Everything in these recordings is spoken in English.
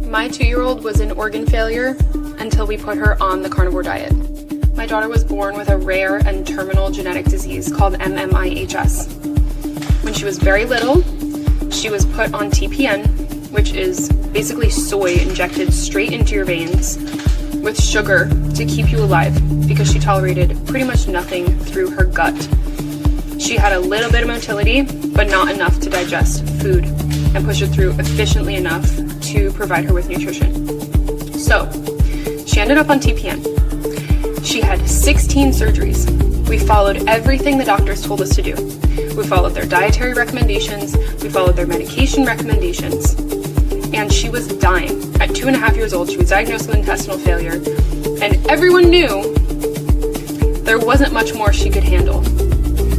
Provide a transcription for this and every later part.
My 2-year-old was in organ failure until we put her on the carnivore diet. My daughter was born with a rare and terminal genetic disease called MMIHS. When she was very little, she was put on TPN, which is basically soy injected straight into your veins with sugar to keep you alive because she tolerated pretty much nothing through her gut. She had a little bit of motility, but not enough to digest food and push it through efficiently enough to provide her with nutrition. So she ended up on TPN. She had 16 surgeries. We followed everything the doctors told us to do. We followed their dietary recommendations, we followed their medication recommendations, and she was dying. At 2.5 years old, she was diagnosed with intestinal failure, and everyone knew there wasn't much more she could handle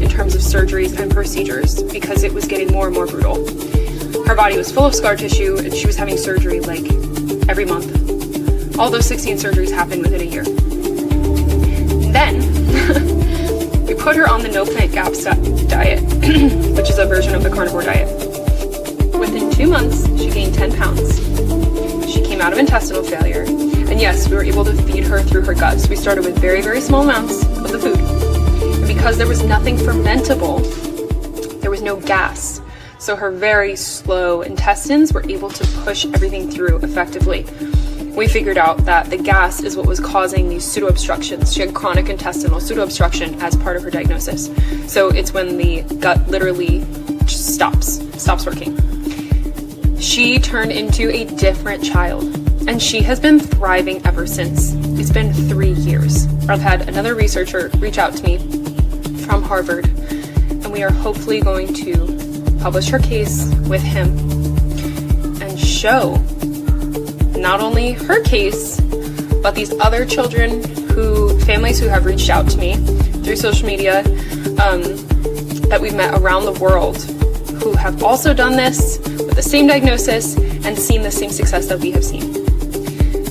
in terms of surgeries and procedures because it was getting more and more brutal. Her body was full of scar tissue, and she was having surgery like every month. All those 16 surgeries happened within a year. Then, we put her on the no plant gaps diet, which is a version of the carnivore diet. Within 2 months, she gained 10 pounds. She came out of intestinal failure, and yes, we were able to feed her through her gut. So we started with very, very small amounts of the food. And because there was nothing fermentable, there was no gas. So her very slow intestines were able to push everything through effectively. We figured out that the gas is what was causing these pseudo-obstructions. She had chronic intestinal pseudo-obstruction as part of her diagnosis. So it's when the gut literally just stops working. She turned into a different child, and she has been thriving ever since. It's been 3 years. I've had another researcher reach out to me from Harvard, and we are hopefully going to publish her case with him and show not only her case, but these other children families who have reached out to me through social media that we've met around the world who have also done this with the same diagnosis and seen the same success that we have seen.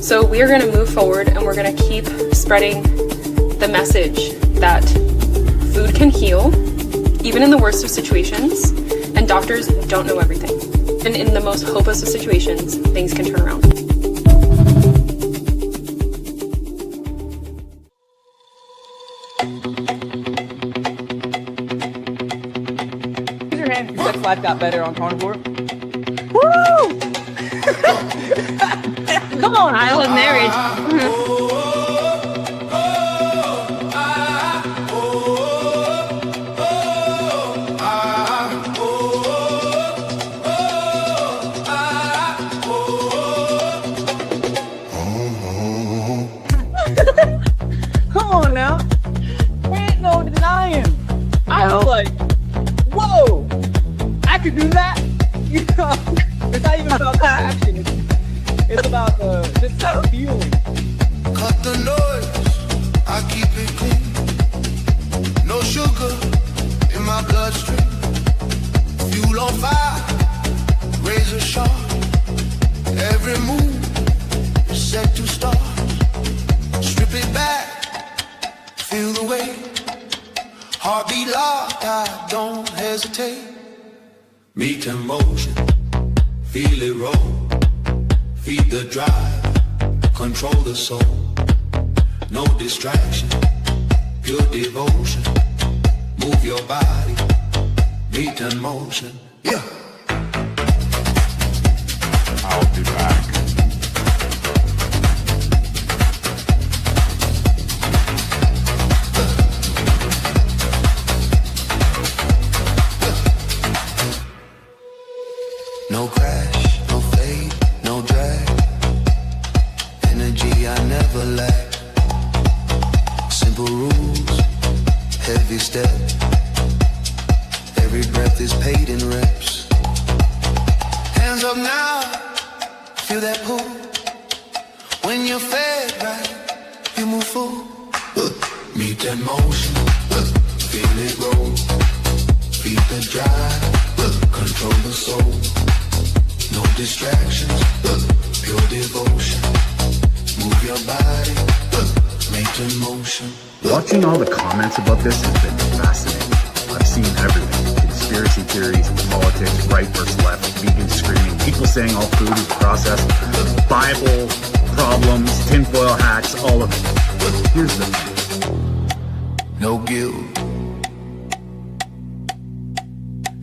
So we are going to move forward and we're going to keep spreading the message that food can heal, even in the worst of situations, and doctors don't know everything. And in the most hopeless of situations, things can turn around. Raise your hand if your sex life got better on carnivore. Woo! Come on, Island marriage. Come on now. There ain't no denying. I was like, whoa, I could do that. You know, it's not even about the action. It's about just that feeling. Cut the noise, I keep it clean. No sugar in my bloodstream. Fuel on fire, razor sharp. Every move is set to start. Strip it back, feel the weight. Heartbeat locked, I don't hesitate. Meet in motion, feel it roll. Feed the drive, control the soul. No distraction, pure devotion. Move your body, meet in motion. Yeah. I'll be back. No crash, no fade, no drag. Energy I never lack. Simple rules, heavy step. Every breath is paid in reps. Hands up now, feel that pull. When you're fed right, you move full. Meet that motion, feel it roll. Feed the drive, control the soul. No distractions, pure devotion. Move your body, make in motion. Watching all the comments about this has been fascinating. I've seen everything. It's conspiracy theories, politics, right versus left, vegan screaming, people saying all food is processed, Bible problems, tinfoil hats, all of it. Here's the thing. No guilt,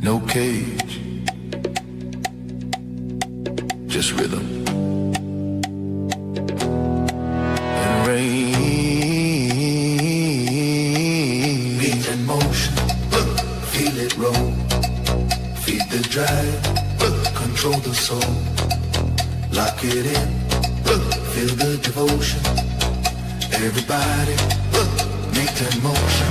no cage, just rhythm and rain. Beat in motion, feel it roll, feed the drive, control the soul, lock it in, feel the devotion. Everybody, make that motion.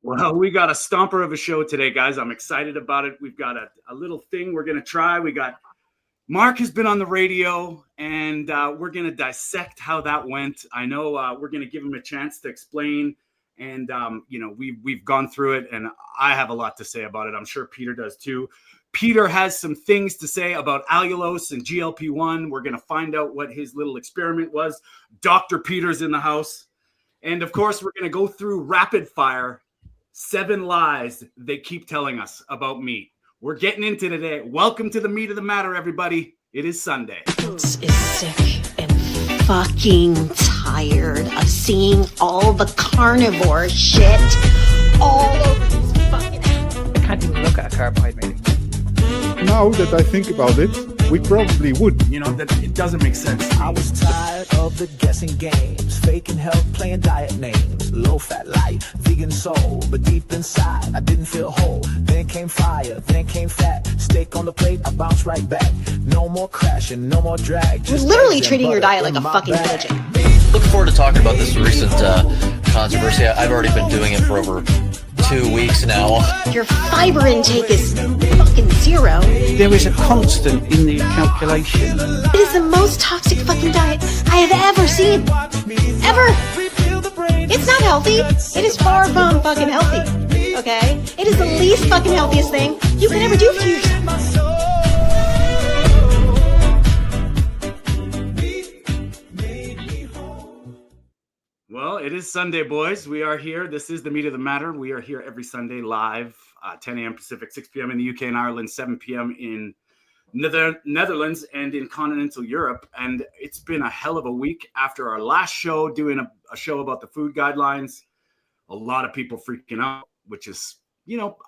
Well, we got a stomper of a show today, guys. I'm excited about it. We've got a little thing we're going to try. We got Mark has been on the radio, and we're going to dissect how that went. I know we're going to give him a chance to explain, and we've gone through it, and I have a lot to say about it. I'm sure Peter does too. Peter has some things to say about allulose and GLP-1. We're going to find out what his little experiment was. Dr. Peter's in the house, and of course, we're going to go through rapid fire 7 lies they keep telling us about meat. We're getting into today. Welcome to the meat of the matter, everybody. It is Sunday. Is sick and fucking tired of seeing all the carnivore shit all over these fucking. I can't even look at a carbohydrate. Now that I think about it, we probably would. That it doesn't make sense. I was tired of the guessing games, faking health, playing diet names, low fat life, vegan soul, but deep inside I didn't feel whole. Then came fire, then came fat, steak on the plate, I bounced right back. No more crashing, no more drag. You're literally treating your diet like a fucking religion. Looking forward to talking about this recent controversy. I've already been doing it for over 2 weeks now. Your fiber intake is fucking zero. There is a constant in the calculation. It is the most toxic fucking diet I have ever seen. Ever. It's not healthy. It is far from fucking healthy. Okay? It is the least fucking healthiest thing you can ever do for yourself. Well, it is Sunday, boys. We are here. This is the meat of the matter. We are here every Sunday live, 10 a.m. Pacific, 6 p.m. in the UK and Ireland, 7 p.m. in Netherlands and in continental Europe. And it's been a hell of a week after our last show, doing a show about the food guidelines. A lot of people freaking out, which is,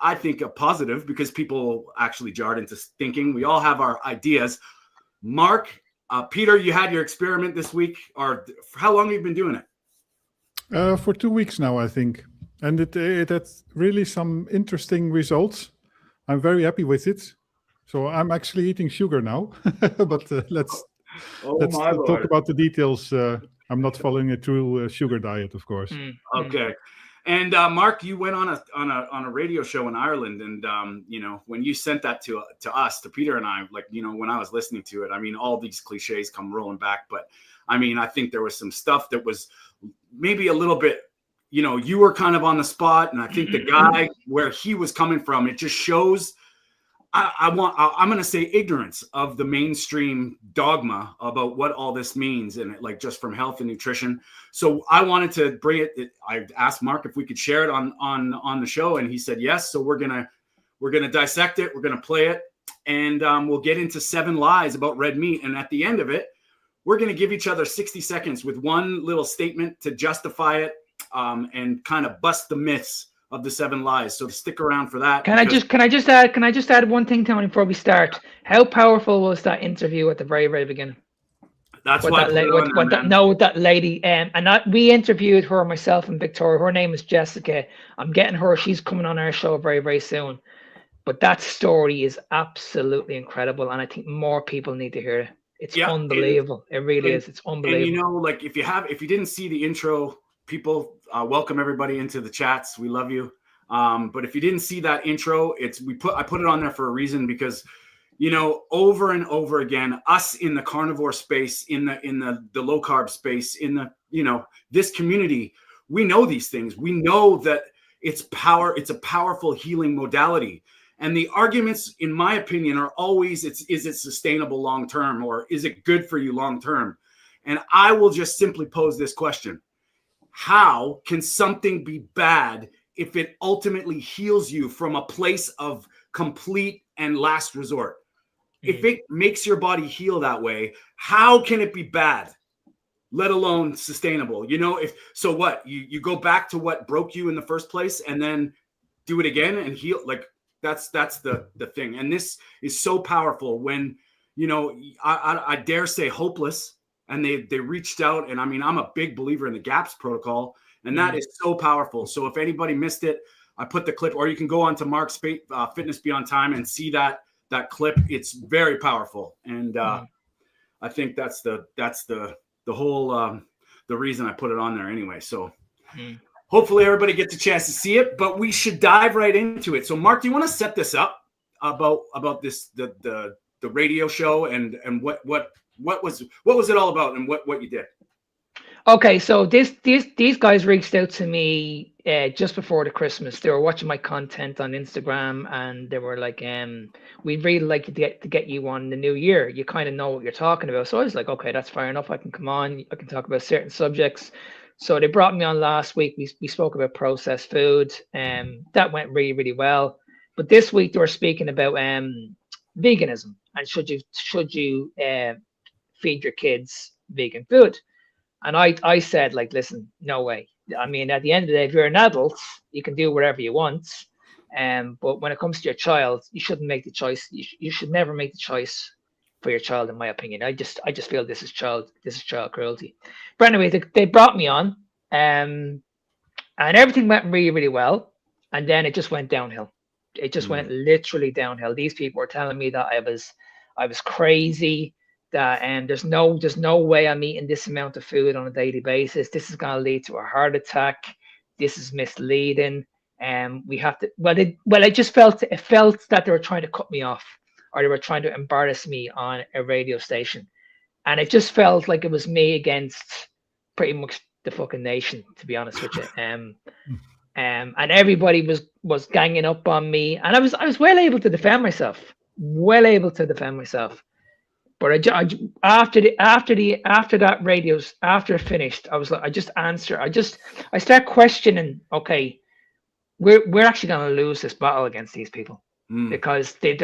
I think a positive because people actually jarred into thinking. We all have our ideas. Mark, Peter, you had your experiment this week, or how long have you been doing it? For 2 weeks now, I think. And it had really some interesting results. I'm very happy with it. So I'm actually eating sugar now. But let's talk about the details. I'm not following a true sugar diet, of course. Okay. And Mark, you went on a radio show in Ireland, and when you sent that to us, to Peter and I, when I was listening to it, all these cliches come rolling back. But I think there was some stuff that was maybe a little bit, you were kind of on the spot, and I think the guy where he was coming from, it just shows. I'm going to say ignorance of the mainstream dogma about what all this means, and just from health and nutrition. So I wanted to bring it. I asked Mark if we could share it on the show, and he said yes. So we're gonna dissect it. We're gonna play it, and we'll get into 7 lies about red meat. And at the end of it, we're gonna give each other 60 seconds with one little statement to justify it, and kind of bust the myths of the 7 lies. So stick around for that. Can I just add one thing, Tony, before we start? How powerful was that interview at the very, very beginning? That's why that lady, we interviewed her, myself and Victoria. Her name is Jessica. I'm getting her. She's coming on our show very, very soon. But that story is absolutely incredible, and I think more people need to hear it. It's unbelievable. It really is. It's unbelievable. And if you didn't see the intro, people, welcome everybody into the chats. We love you. But if you didn't see that intro, I put it on there for a reason, because you know, over and over again, us in the carnivore space, in the low carb space, in the, you know, this community, we know these things. We know that it's a powerful healing modality. And the arguments, in my opinion, are always, is it sustainable long-term, or is it good for you long-term? And I will just simply pose this question. How can something be bad if it ultimately heals you from a place of complete and last resort? If it makes your body heal that way, how can it be bad, let alone sustainable? You know, if so, what you go back to what broke you in the first place and then do it again and heal? Like that's the thing. And this is so powerful when, you know, I dare say hopeless, and they reached out. And I mean, I'm a big believer in the GAPS protocol, and that is so powerful. So if anybody missed it, I put the clip, or you can go on to Mark's Fitness Beyond Time and see that clip. It's very powerful. And I think that's the whole, the reason I put it on there anyway. So hopefully everybody gets a chance to see it, but we should dive right into it. So Mark, do you want to set this up about this, the radio show and what was it all about and what you did? Okay, so these guys reached out to me just before the Christmas. They were watching my content on Instagram, and they were like, "We'd really like to get you on the new year. You kind of know what you're talking about." So I was like, "Okay, that's fair enough. I can come on. I can talk about certain subjects." So they brought me on last week. We spoke about processed food, and that went really, really well. But this week they were speaking about veganism, and should you feed your kids vegan food? And I said, like, listen, no way. I mean, at the end of the day, if you're an adult, you can do whatever you want. But when it comes to your child, you shouldn't make the choice. You should never make the choice for your child, in my opinion. I just feel this is child cruelty. But anyway, they brought me on, and everything went really, really well. And then it just went downhill. It just went literally downhill. These people were telling me that I was crazy, that there's no way I'm eating this amount of food on a daily basis. This is going to lead to a heart attack. This is misleading. We have to. I just felt that they were trying to cut me off, or they were trying to embarrass me on a radio station, and it just felt like it was me against pretty much the fucking nation, to be honest with you. And everybody was ganging up on me, and I was well able to defend myself. But after it finished, I was like, I start questioning, okay, we're actually going to lose this battle against these people because they're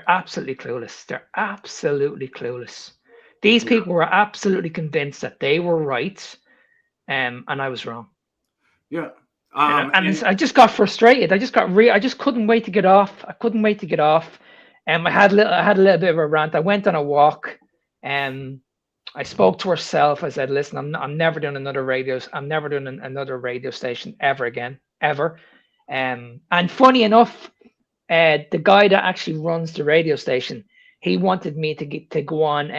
absolutely clueless. They're absolutely clueless. These people were absolutely convinced that they were right, and I was wrong. Yeah. I just got frustrated. I just couldn't wait to get off. I couldn't wait to get off. I had a little bit of a rant. I went on a walk, and I spoke to herself. I said, "Listen, I'm never doing another radio. I'm never doing another radio station ever again, ever." And funny enough, the guy that actually runs the radio station, he wanted me to go on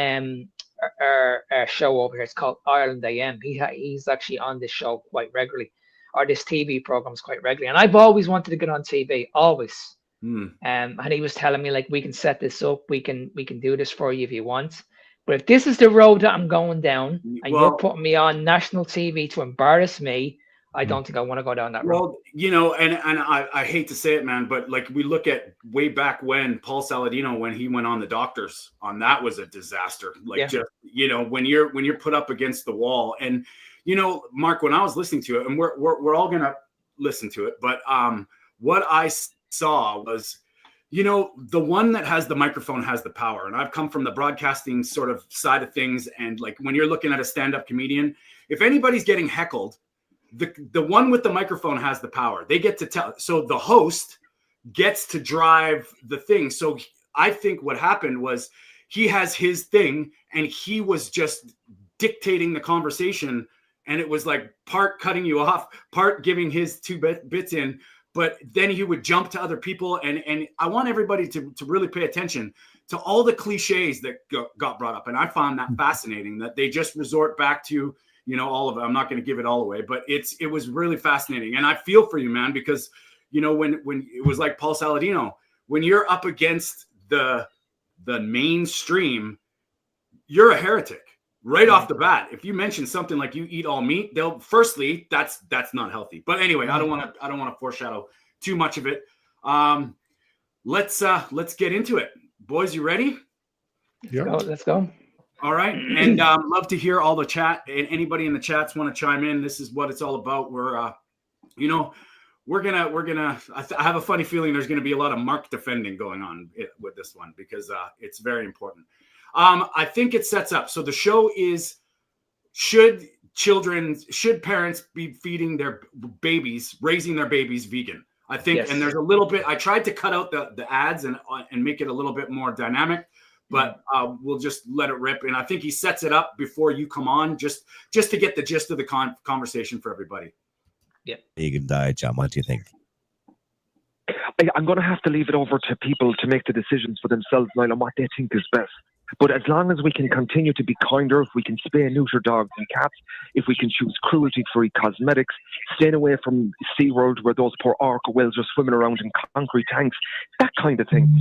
our show over here. It's called Ireland AM. He's actually on this show quite regularly, or this TV programs quite regularly. And I've always wanted to get on TV, always. And he was telling me, like, we can set this up, we can do this for you if you want. But if this is the road that I'm going down, and you're putting me on national TV to embarrass me, I don't think I want to go down that road. Well, you know, and I hate to say it, man, but like we look at way back when Paul Saladino, when he went on the doctors, that was a disaster. Like, just, you know, when you're put up against the wall. And, you know, Mark, when I was listening to it, and we're all gonna listen to it, but what I saw was, you know, the one that has the microphone has the power. And I've come from the broadcasting sort of side of things. And like when you're looking at a stand-up comedian, if anybody's getting heckled, the one with the microphone has the power. They get to tell. So the host gets to drive the thing. So I think what happened was he has his thing and he was just dictating the conversation. And it was like part cutting you off, part giving his two bits in. But then he would jump to other people. And I want everybody to really pay attention to all the cliches that got brought up. And I found that fascinating, that they just resort back to, you know, all of it. I'm not going to give it all away, but it was really fascinating. And I feel for you, man, because, you know, when it was like Paul Saladino, when you're up against the the mainstream, you're a heretic right off the bat. If you mention something like you eat all meat, they'll firstly, that's not healthy. But anyway, I don't want to foreshadow too much of it. Let's get into it. Boys, you ready? Yeah. Let's go. All right. And love to hear all the chat. And anybody in the chats want to chime in. This is what it's all about. We're I have a funny feeling there's going to be a lot of Mark defending going on with this one because it's very important. I think it sets up. So the show is, should parents be feeding their babies, raising their babies vegan? I think, yes. And there's a little bit, I tried to cut out the ads and make it a little bit more dynamic, but we'll just let it rip. And I think he sets it up before you come on, just to get the gist of the conversation for everybody. Yeah. Vegan diet, John, what do you think? I'm going to have to leave it over to people to make the decisions for themselves, Niall, on what they think is best. But as long as we can continue to be kinder, if we can spay and neuter dogs and cats, if we can choose cruelty-free cosmetics, staying away from SeaWorld where those poor orca whales are swimming around in concrete tanks, that kind of thing.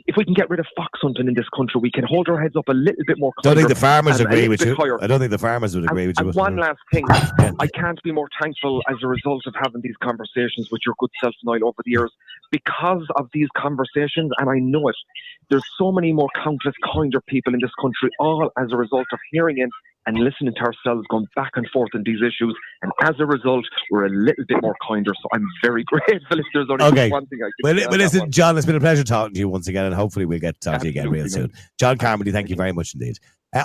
If we can get rid of fox hunting in this country, we can hold our heads up a little bit more. I don't think the farmers agree with you. I don't think the farmers would agree with you. And one last thing, I can't be more thankful as a result of having these conversations with your good self, Niall, over the years. Because of these conversations, and I know it, there's so many more countless kinder people in this country, all as a result of hearing in and listening to ourselves going back and forth on these issues. And as a result, we're a little bit more kinder. So I'm very grateful if there's only one thing I can say. Well, listen, John, it's been a pleasure talking to you once again, and hopefully we'll get to talk to you again real soon. John Carmody, thank you very much indeed.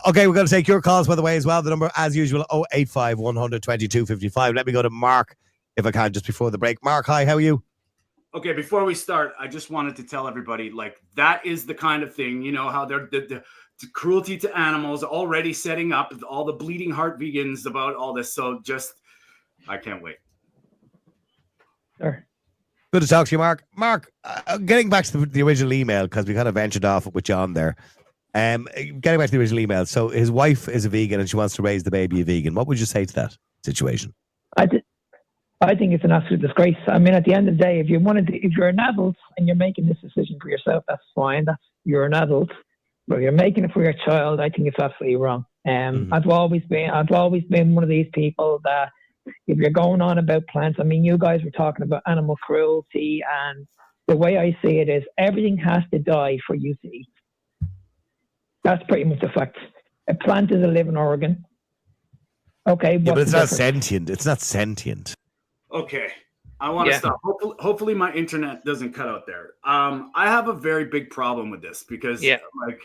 Okay, we're going to take your calls, by the way, as well. The number, as usual, 085 100 2255. Let me go to Mark, if I can, just before the break. Mark, hi, how are you? Okay, before we start, I just wanted to tell everybody, like, that is the kind of thing, you know, how they're the cruelty to animals already setting up all the bleeding heart vegans about all this. So just, I can't wait. Sure. Good to talk to you, Mark. Mark, getting back to the original email, because we kind of ventured off with John there. Getting back to the original email. So his wife is a vegan and she wants to raise the baby a vegan. What would you say to that situation? I think it's an absolute disgrace. I mean, at the end of the day, if you're an adult and you're making this decision for yourself, that's fine. You're an adult. But if you're making it for your child, I think it's absolutely wrong. I've always been one of these people that if you're going on about plants, I mean, you guys were talking about animal cruelty, and the way I see it is everything has to die for you to eat. That's pretty much the fact. A plant is a living organ. Okay, yeah, but it's not sentient. It's not sentient. Okay, I want to stop. Hopefully my internet doesn't cut out there. I have a very big problem with this because like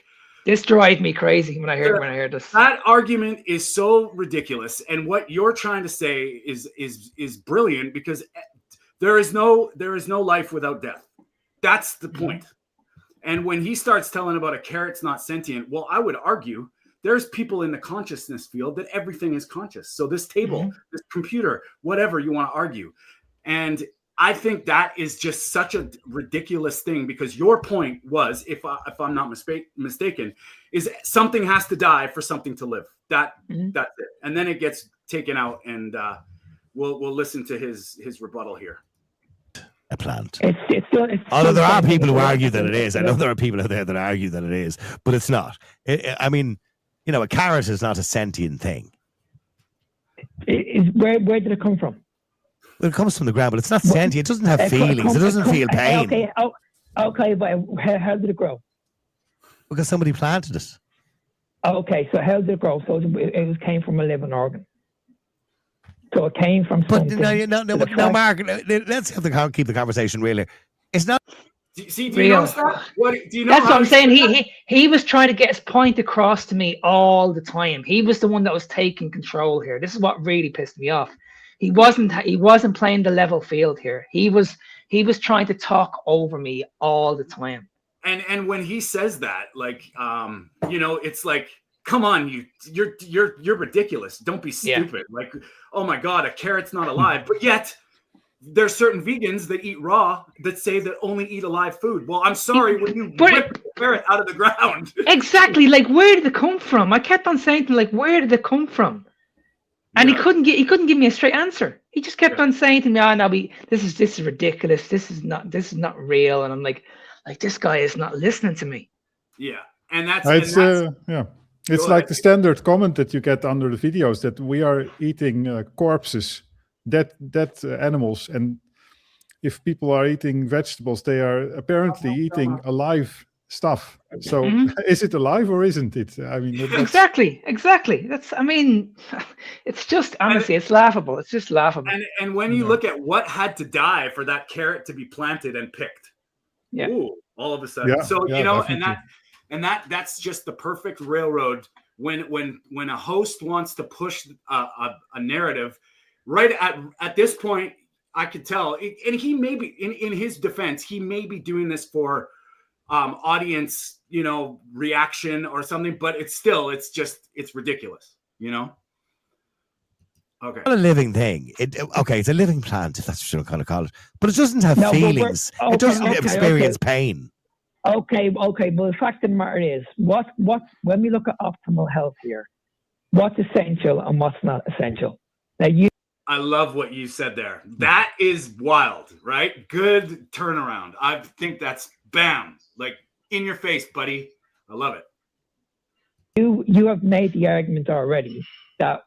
this drives me crazy when I hear this. That argument is so ridiculous, and what you're trying to say is brilliant because there is no life without death. That's the point. And when he starts telling about a carrot's not sentient, well, I would argue there's people in the consciousness field that everything is conscious. So this table, this computer, whatever you want to argue. And I think that is just such a ridiculous thing because your point was, if I'm not mistaken, is something has to die for something to live. That's it. And then it gets taken out, and we'll listen to his rebuttal here. A plant. Although there are people who argue that it is. I know there are people out there that argue that it is, but it's not. I mean, you know, a carrot is not a sentient thing. Where did it come from? Well, it comes from the ground, but it's not sentient. It doesn't have feelings. It doesn't feel pain. Okay, but how did it grow? Because somebody planted it. Okay, so how did it grow? So it came from a living organ. So it came from something. No, Mark. Let's keep the conversation real here. It's not. Do you notice that? That's what I'm saying. He was trying to get his point across to me all the time. He was the one that was taking control here. This is what really pissed me off. He wasn't playing the level field here. He was trying to talk over me all the time. And when he says that, like, you know, it's like, come on, you're ridiculous. Don't be stupid. Yeah. Like, oh my God, a carrot's not alive. But yet there's certain vegans that eat raw that say that only eat alive food. Well, I'm sorry, when you rip a carrot out of the ground. Exactly. Like, where did it come from? I kept on saying, like, where did it come from? And he couldn't give me a straight answer. He just kept on saying to me, "Oh no, this is ridiculous. This is not real." And I'm like this guy is not listening to me. Yeah, and that's It's like the standard comment that you get under the videos that we are eating corpses, dead animals, and if people are eating vegetables, they are apparently eating alive stuff. So is it alive or isn't it? I mean, exactly. That's, I mean, it's just, honestly, it's laughable. It's just laughable. And when you look at what had to die for that carrot to be planted and picked, all of a sudden. Definitely. And that's just the perfect railroad when a host wants to push a narrative. Right at this point, I could tell, and he may be in his defense, he may be doing this for audience, reaction or something, but it's ridiculous, Okay. It's not a living thing. It's a living plant, if that's what you kind of call it. But it doesn't have feelings. It doesn't experience pain. Okay. But the fact of the matter is, what when we look at optimal health here, what's essential and what's not essential? Now I love what you said there. That is wild, right? Good turnaround. I think that's bam, like in your face, buddy. I love it. You have made the argument already that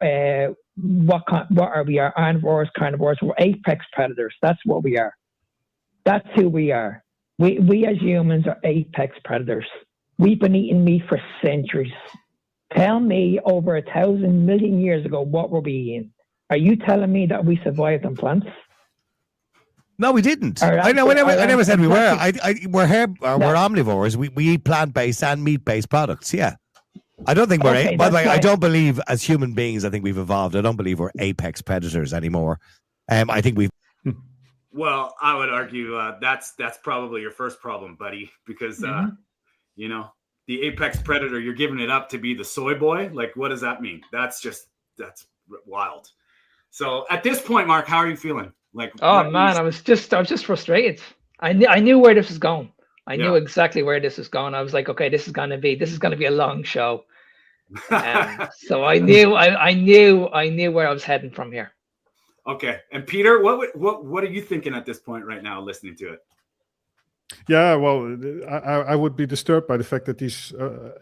what are we? Are omnivores, carnivores? We're apex predators. That's what we are. That's who we are. We as humans are apex predators. We've been eating meat for centuries. Tell me, over 1,000 million years ago, what were we eating? Are you telling me that we survived on plants? No, we didn't. I never said we were. We're omnivores. We eat plant-based and meat-based products. Yeah. I don't think we're. By the way, I don't believe as human beings. I think we've evolved. I don't believe we're apex predators anymore. I think we've. Well, I would argue that's probably your first problem, buddy, because the apex predator, you're giving it up to be the soy boy. Like, what does that mean? That's wild. So at this point, Mark, how are you feeling? Like, oh man, I was just frustrated. I knew where this was going. I knew exactly where this was going. I was like, okay, this is gonna be a long show. So I knew where I was heading from here. Okay, and Peter, what are you thinking at this point right now, listening to it? Yeah, well, I would be disturbed by the fact that he's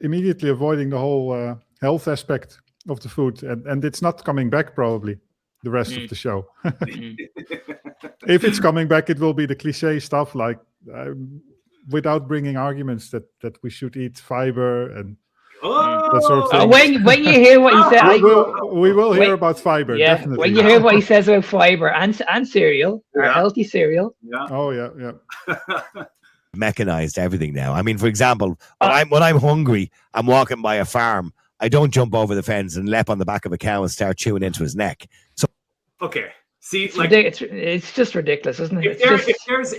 immediately avoiding the whole health aspect of the food, and it's not coming back probably the rest of the show. If it's coming back, it will be the cliche stuff like without bringing arguments that we should eat fiber and that sort of thing. When you hear what he said, we will hear about fiber. Yeah, definitely. When you hear what he says about fiber and cereal, or healthy cereal. Yeah. Oh yeah. Mechanized everything now. I mean, for example, when I'm hungry, I'm walking by a farm. I don't jump over the fence and leap on the back of a cow and start chewing into his neck. So, okay, see, it's just ridiculous, isn't it? If there's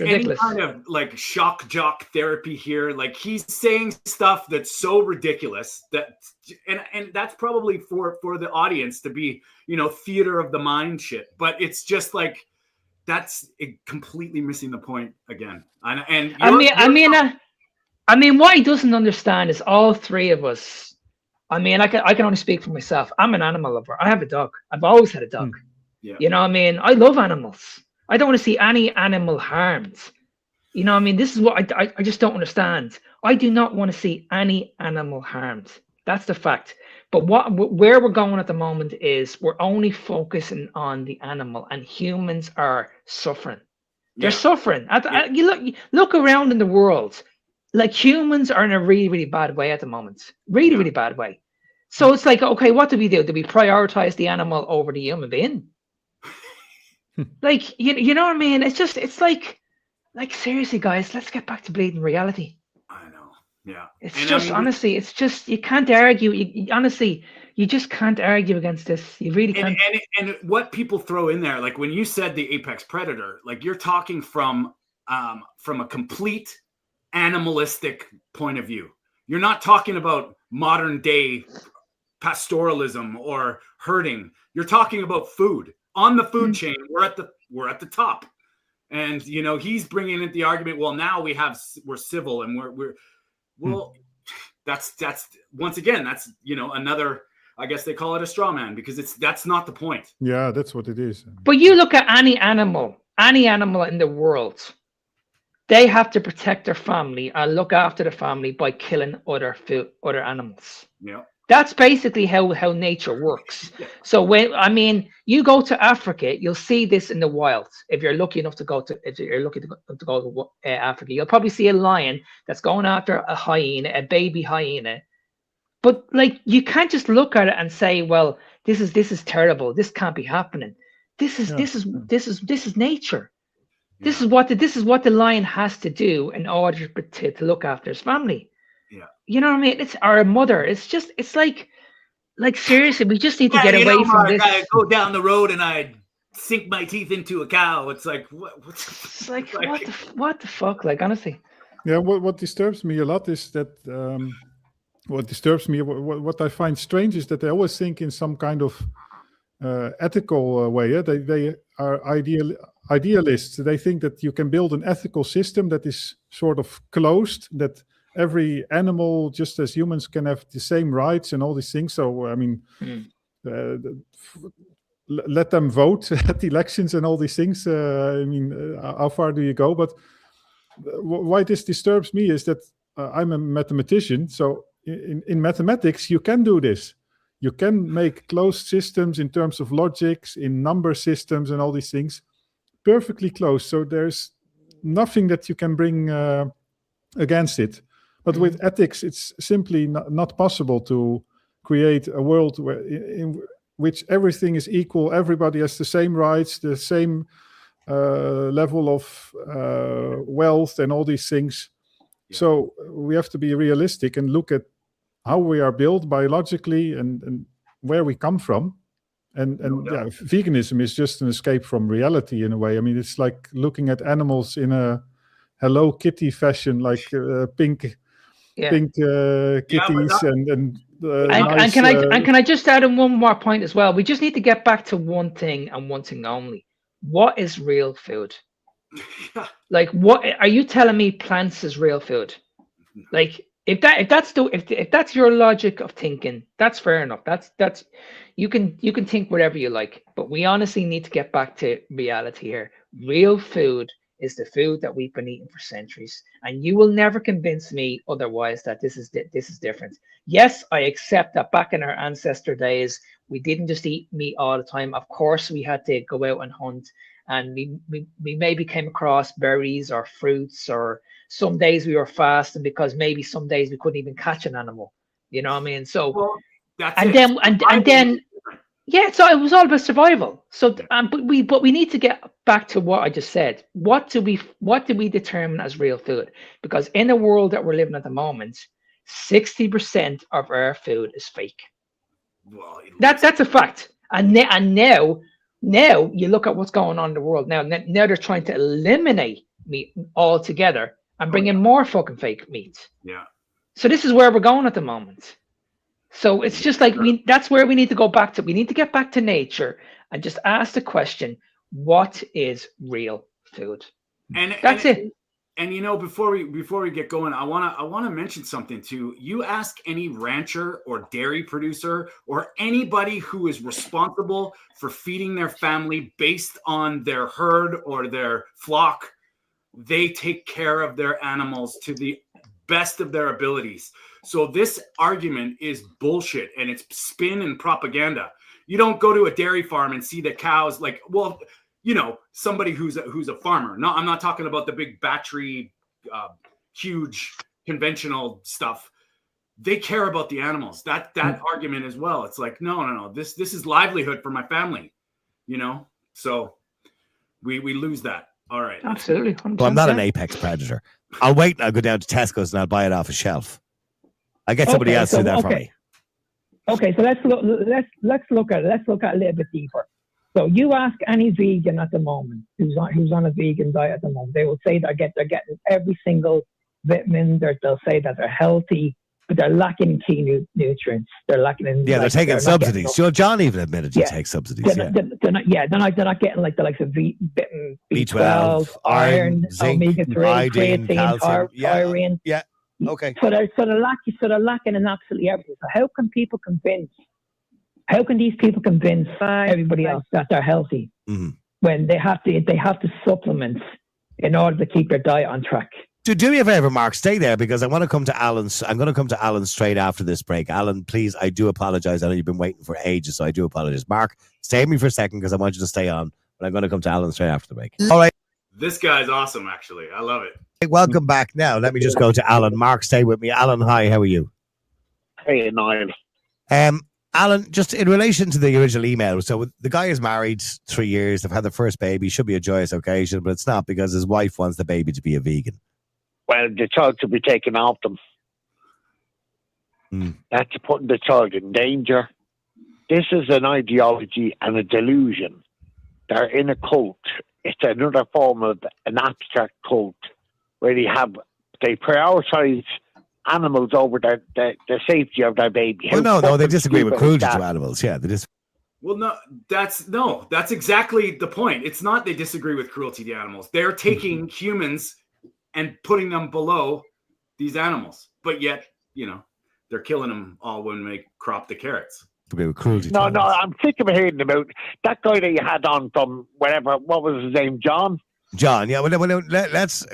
ridiculous. Any kind of like shock jock therapy here, like he's saying stuff that's so ridiculous that, and that's probably for the audience to be, theater of the mind shit. But it's just like that's completely missing the point again. I mean, what he doesn't understand is all three of us. I mean, I can only speak for myself. I'm an animal lover. I have a dog. I've always had a dog. Yeah. You know what I mean? I love animals. I don't want to see any animal harmed. You know what I mean? This is what I just don't understand. I do not want to see any animal harmed. That's the fact. But where we're going at the moment is we're only focusing on the animal, and humans are suffering. They're suffering. You look around in the world. Like humans are in a really, really bad way at the moment. Really, really bad way. So it's like, okay, what do we do? Do we prioritize the animal over the human being? Like, you know what I mean? It's like seriously, guys, let's get back to bleeding reality. I know. Yeah. Honestly, it's just, you can't argue. You just can't argue against this. You really can't. And what people throw in there, like when you said the apex predator, like you're talking from a complete animalistic point of view. You're not talking about modern day pastoralism or herding. You're talking about food. On the food chain, we're at the top. And he's bringing in the argument, well, now we're civil and we're that's once again, that's another, I guess they call it a straw man, because that's not the point. Yeah, that's what it is. But you look at any animal in the world, they have to protect their family and look after the family by killing other animals. Yeah. That's basically how nature works. So you go to Africa, you'll see this in the wild. If you're lucky enough to go to Africa, you'll probably see a lion that's going after a hyena, a baby hyena. But like, you can't just look at it and say, well, this is terrible. This can't be happening. This is nature. This is what the lion has to do in order to look after his family. Yeah. You know what I mean? It's our mother. It's like seriously, we just need to get away from this. I go down the road and I sink my teeth into a cow. It's like it's like what the fuck? Like, honestly. Yeah. What disturbs me a lot is that what I find strange is that they always think in some kind of ethical way. Yeah? They are idealists. They think that you can build an ethical system that is sort of closed, that every animal, just as humans, can have the same rights and all these things. So, I mean, let them vote at elections and all these things. How far do you go? But why this disturbs me is that I'm a mathematician. So in mathematics, you can do this. You can make closed systems in terms of logics, in number systems and all these things, perfectly closed. So there's nothing that you can bring against it. But with ethics, it's simply not possible to create a world in which everything is equal. Everybody has the same rights, the same level of wealth and all these things. Yeah. So we have to be realistic and look at how we are built biologically and where we come from. And veganism is just an escape from reality in a way. I mean, it's like looking at animals in a Hello Kitty fashion, like pink kitties and can I just add in one more point as well? We just need to get back to one thing and one thing only. What is real food? Like, what are you telling me? Plants is real food? Like, if that's your logic of thinking, that's fair enough. That's you can think whatever you like, but we honestly need to get back to reality here. Real food is the food that we've been eating for centuries, and you will never convince me otherwise that this is different. Yes, I accept that back in our ancestor days, we didn't just eat meat all the time. Of course, we had to go out and hunt, and we maybe came across berries or fruits, or some days we were fasting because maybe some days we couldn't even catch an animal. You know what I mean? So then. Yeah, so it was all about survival. So, but we need to get back to what I just said. What do we determine as real food? Because in the world that we're living at the moment, 60% of our food is fake. Well, that's a fact. And now you look at what's going on in the world now. Now they're trying to eliminate meat altogether and bring in more fucking fake meat. Yeah. So this is where we're going at the moment. So it's just like that's where we need to go back to. We need to get back to nature and just ask the question, what is real food? And that's it. And before we get going, I wanna mention something too. You ask any rancher or dairy producer or anybody who is responsible for feeding their family based on their herd or their flock, they take care of their animals to the best of their abilities. So this argument is bullshit, and it's spin and propaganda. You don't go to a dairy farm and see the cows like, well, somebody who's a farmer. No, I'm not talking about the big battery, huge conventional stuff. They care about the animals. That argument as well. It's like, no. This is livelihood for my family, So we lose that. All right. Absolutely. Well, I'm not an apex predator. I'll wait and I'll go down to Tesco's and I'll buy it off a shelf. I get somebody else to do that for me. Okay, so let's look at it. Let's look at it a little bit deeper. So you ask any vegan at the moment who's on a vegan diet at the moment, they will say they're getting every single vitamin. They'll say that they're healthy, but they're lacking key nutrients. They're lacking in. Yeah, they're taking subsidies. John even admitted he takes subsidies. They're not getting like the likes of vitamin B12, iron, zinc, omega-3, iodine, creatine, calcium. taurine. Okay. So they're lacking in absolutely everything. So how can these people convince everybody else that they're healthy when they have to supplement in order to keep your diet on track. Do me a favor, Mark. Stay there because I want to come to Alan's. I'm going to come to Alan straight after this break. Alan, please, I do apologize. I know you've been waiting for ages, so I do apologize. Mark, stay with me for a second because I want you to stay on. But I'm going to come to Alan straight after the break. All right. This guy's awesome, actually. I love it. Hey, welcome back. Now, let me just go to Alan. Mark, stay with me. Alan, hi. How are you? Hey, Niall. Alan, just in relation to the original email, so the guy is married 3 years. They've had their first baby. Should be a joyous occasion, but it's not because his wife wants the baby to be a vegan. Well, the child should be taken off them. That's putting the child in danger. This is an ideology and a delusion. They're in a cult. It's another form of an abstract cult where they prioritize animals over the safety of their baby. Well, no, they disagree with cruelty to animals. Yeah, they just. Well, that's exactly the point. It's not they disagree with cruelty to animals. They're taking humans and putting them below these animals, but yet, they're killing them all when they crop the carrots. Cruelty. No, I'm sick of hearing about that guy that you had on from whatever. What was his name? John. Yeah. Well, let's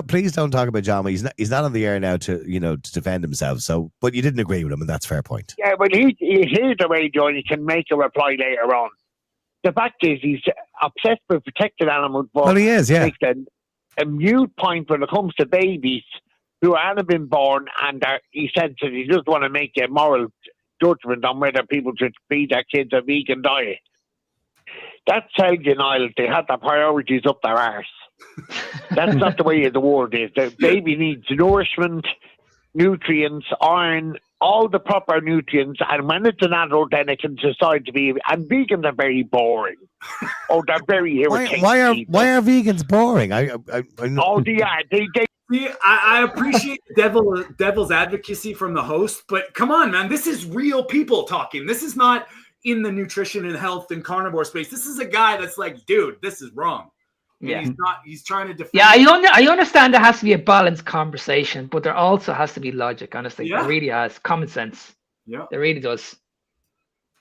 please don't talk about John. He's not on the air now to defend himself. So, but you didn't agree with him, and that's a fair point. Yeah, well, he hears the radio and he can make a reply later on. The fact is, he's obsessed with protecting animals. But well, he is. Yeah. A mute point when it comes to babies who haven't been born, and he said that he just want to make a moral judgment on whether people should feed their kids a vegan diet. That tells you, Niall, they have their priorities up their arse. That's not the way the world is. The baby needs nourishment, nutrients, iron, all the proper nutrients, and when it's an adult, then it can decide to be. And vegans are very boring. Oh, they're very irritating. Why are vegans boring? I appreciate devil's advocacy from the host, but come on, man, this is real people talking. This is not in the nutrition and health and carnivore space. This is a guy that's like, dude, this is wrong. Yeah. He's trying to defend. Yeah, I understand there has to be a balanced conversation, but there also has to be logic, honestly. Yeah. There really has common sense. Yeah. There really does.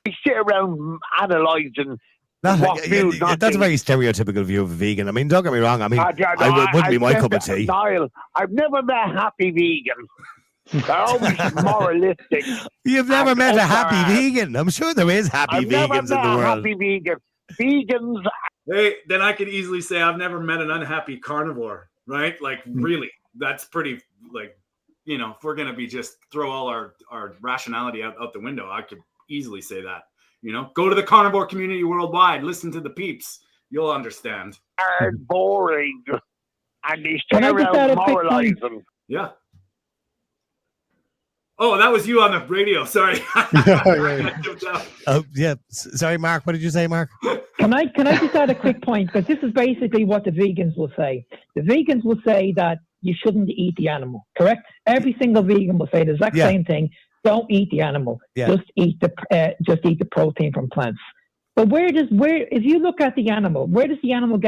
We sit around analysing. That's a very stereotypical view of a vegan. I mean, don't get me wrong. I mean, wouldn't be my cup of tea. Niall, I've never met a happy vegan. They're always moralistic. You've never met a happy vegan? I'm sure there is happy vegans in the world. Happy vegan. Vegans. Hey, then I could easily say I've never met an unhappy carnivore, right? Like, really, that's pretty, like, if we're going to be just throw all our rationality out the window, I could easily say that. Go to the carnivore community worldwide, listen to the peeps. You'll understand. Boring. And they stay around moralizing. Yeah. Oh, that was you on the radio. Sorry. Yeah. Sorry, Mark. What did you say, Mark? Can I just add a quick point? Because this is basically what the vegans will say. The vegans will say that you shouldn't eat the animal, correct? Every single vegan will say the exact same thing. Don't eat the animal. Yeah. Just eat the protein from plants. But if you look at the animal, where does the animal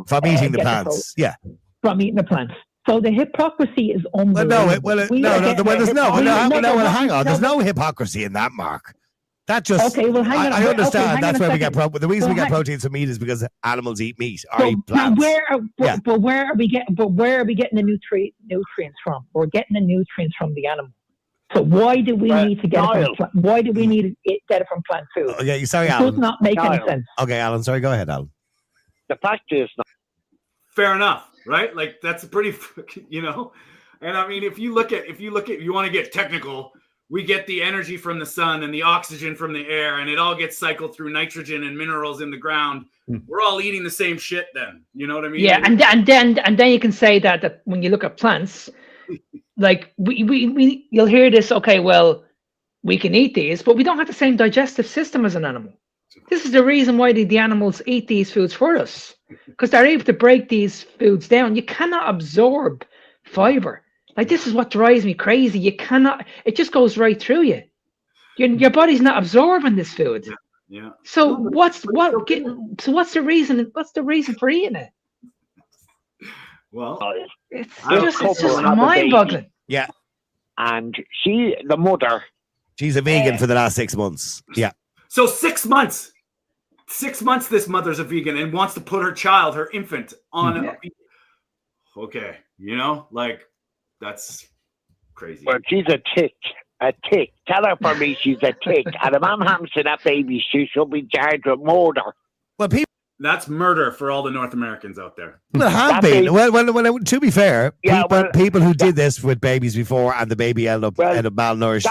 from eating the plants? From eating the plants. So the hypocrisy is unbelievable. Hang on. There's no hypocrisy in that, Mark. That just okay. Well, hang on. I understand. Okay, that's where we get the reason we get proteins from meat is because animals eat meat or eat plants. But where are we getting the nutrients from? We're getting the nutrients from the animal. So why do we need to get it from why do we need to get it from plant food? Okay, sorry, it Alan. Does not make any sense. Okay, Alan. Sorry, go ahead, Alan. The fact is, fair enough, right? Like that's a pretty, And I mean, if you want to get technical, we get the energy from the sun and the oxygen from the air, and it all gets cycled through nitrogen and minerals in the ground. We're all eating the same shit, then. You know what I mean? Yeah, and then you can say that when you look at plants. Like you'll hear this. Okay, well, we can eat these, but we don't have the same digestive system as an animal. This is the reason why the animals eat these foods for us, because they're able to break these foods down. You cannot absorb fiber. Like this is what drives me crazy. You cannot. It just goes right through you. Your body's not absorbing this food. Yeah. So what's the reason? What's the reason for eating it? Well, it's just mind-boggling. Yeah. And the mother, she's a vegan for the last 6 months. Yeah. So 6 months 6 months this mother's a vegan and wants to put her infant on a vegan. Okay, like that's crazy. Well, she's a tick. A tick. Tell her for me she's a tick. And if I'm happens to that baby, she should be charged with murder. Well, that's murder for all the North Americans out there. Well, it has been. Well, to be fair, people who did this with babies before and the baby ended up malnourished,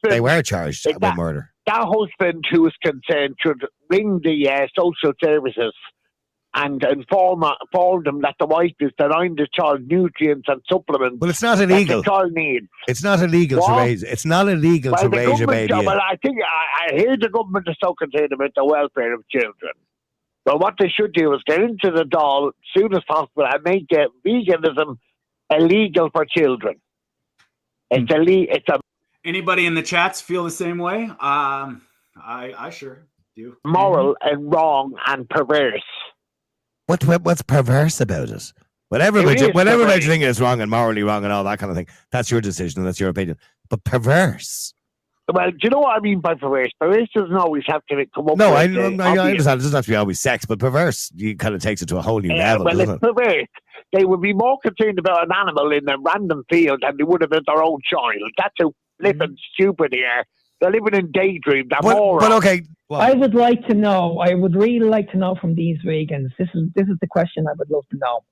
they were charged with murder. That husband who is concerned should ring the social services and inform them that the wife is denying the child nutrients and supplements. Well, it's not illegal. The child needs. It's not illegal to raise. It's not illegal to raise your baby. Well, I think I hear the government is so concerned about the welfare of children. Well, what they should do is get into the doll as soon as possible and make veganism illegal for children. It's Anybody in the chats feel the same way? I sure do. Moral and wrong and perverse. What's perverse about it? Whatever you think is wrong and morally wrong and all that kind of thing, that's your decision and that's your opinion. But perverse. Well, do you know what I mean by perverse? Perverse doesn't always have to come up. No, I understand. It doesn't have to be always sex, but perverse, you kind of takes it to a whole new level. Well, it's perverse. They would be more concerned about an animal in a random field than they would about their own child. That's how flippin' stupid they are. They're living in daydreams. But okay. Well, I would like to know. I would really like to know from these vegans. This is the question I would love to know.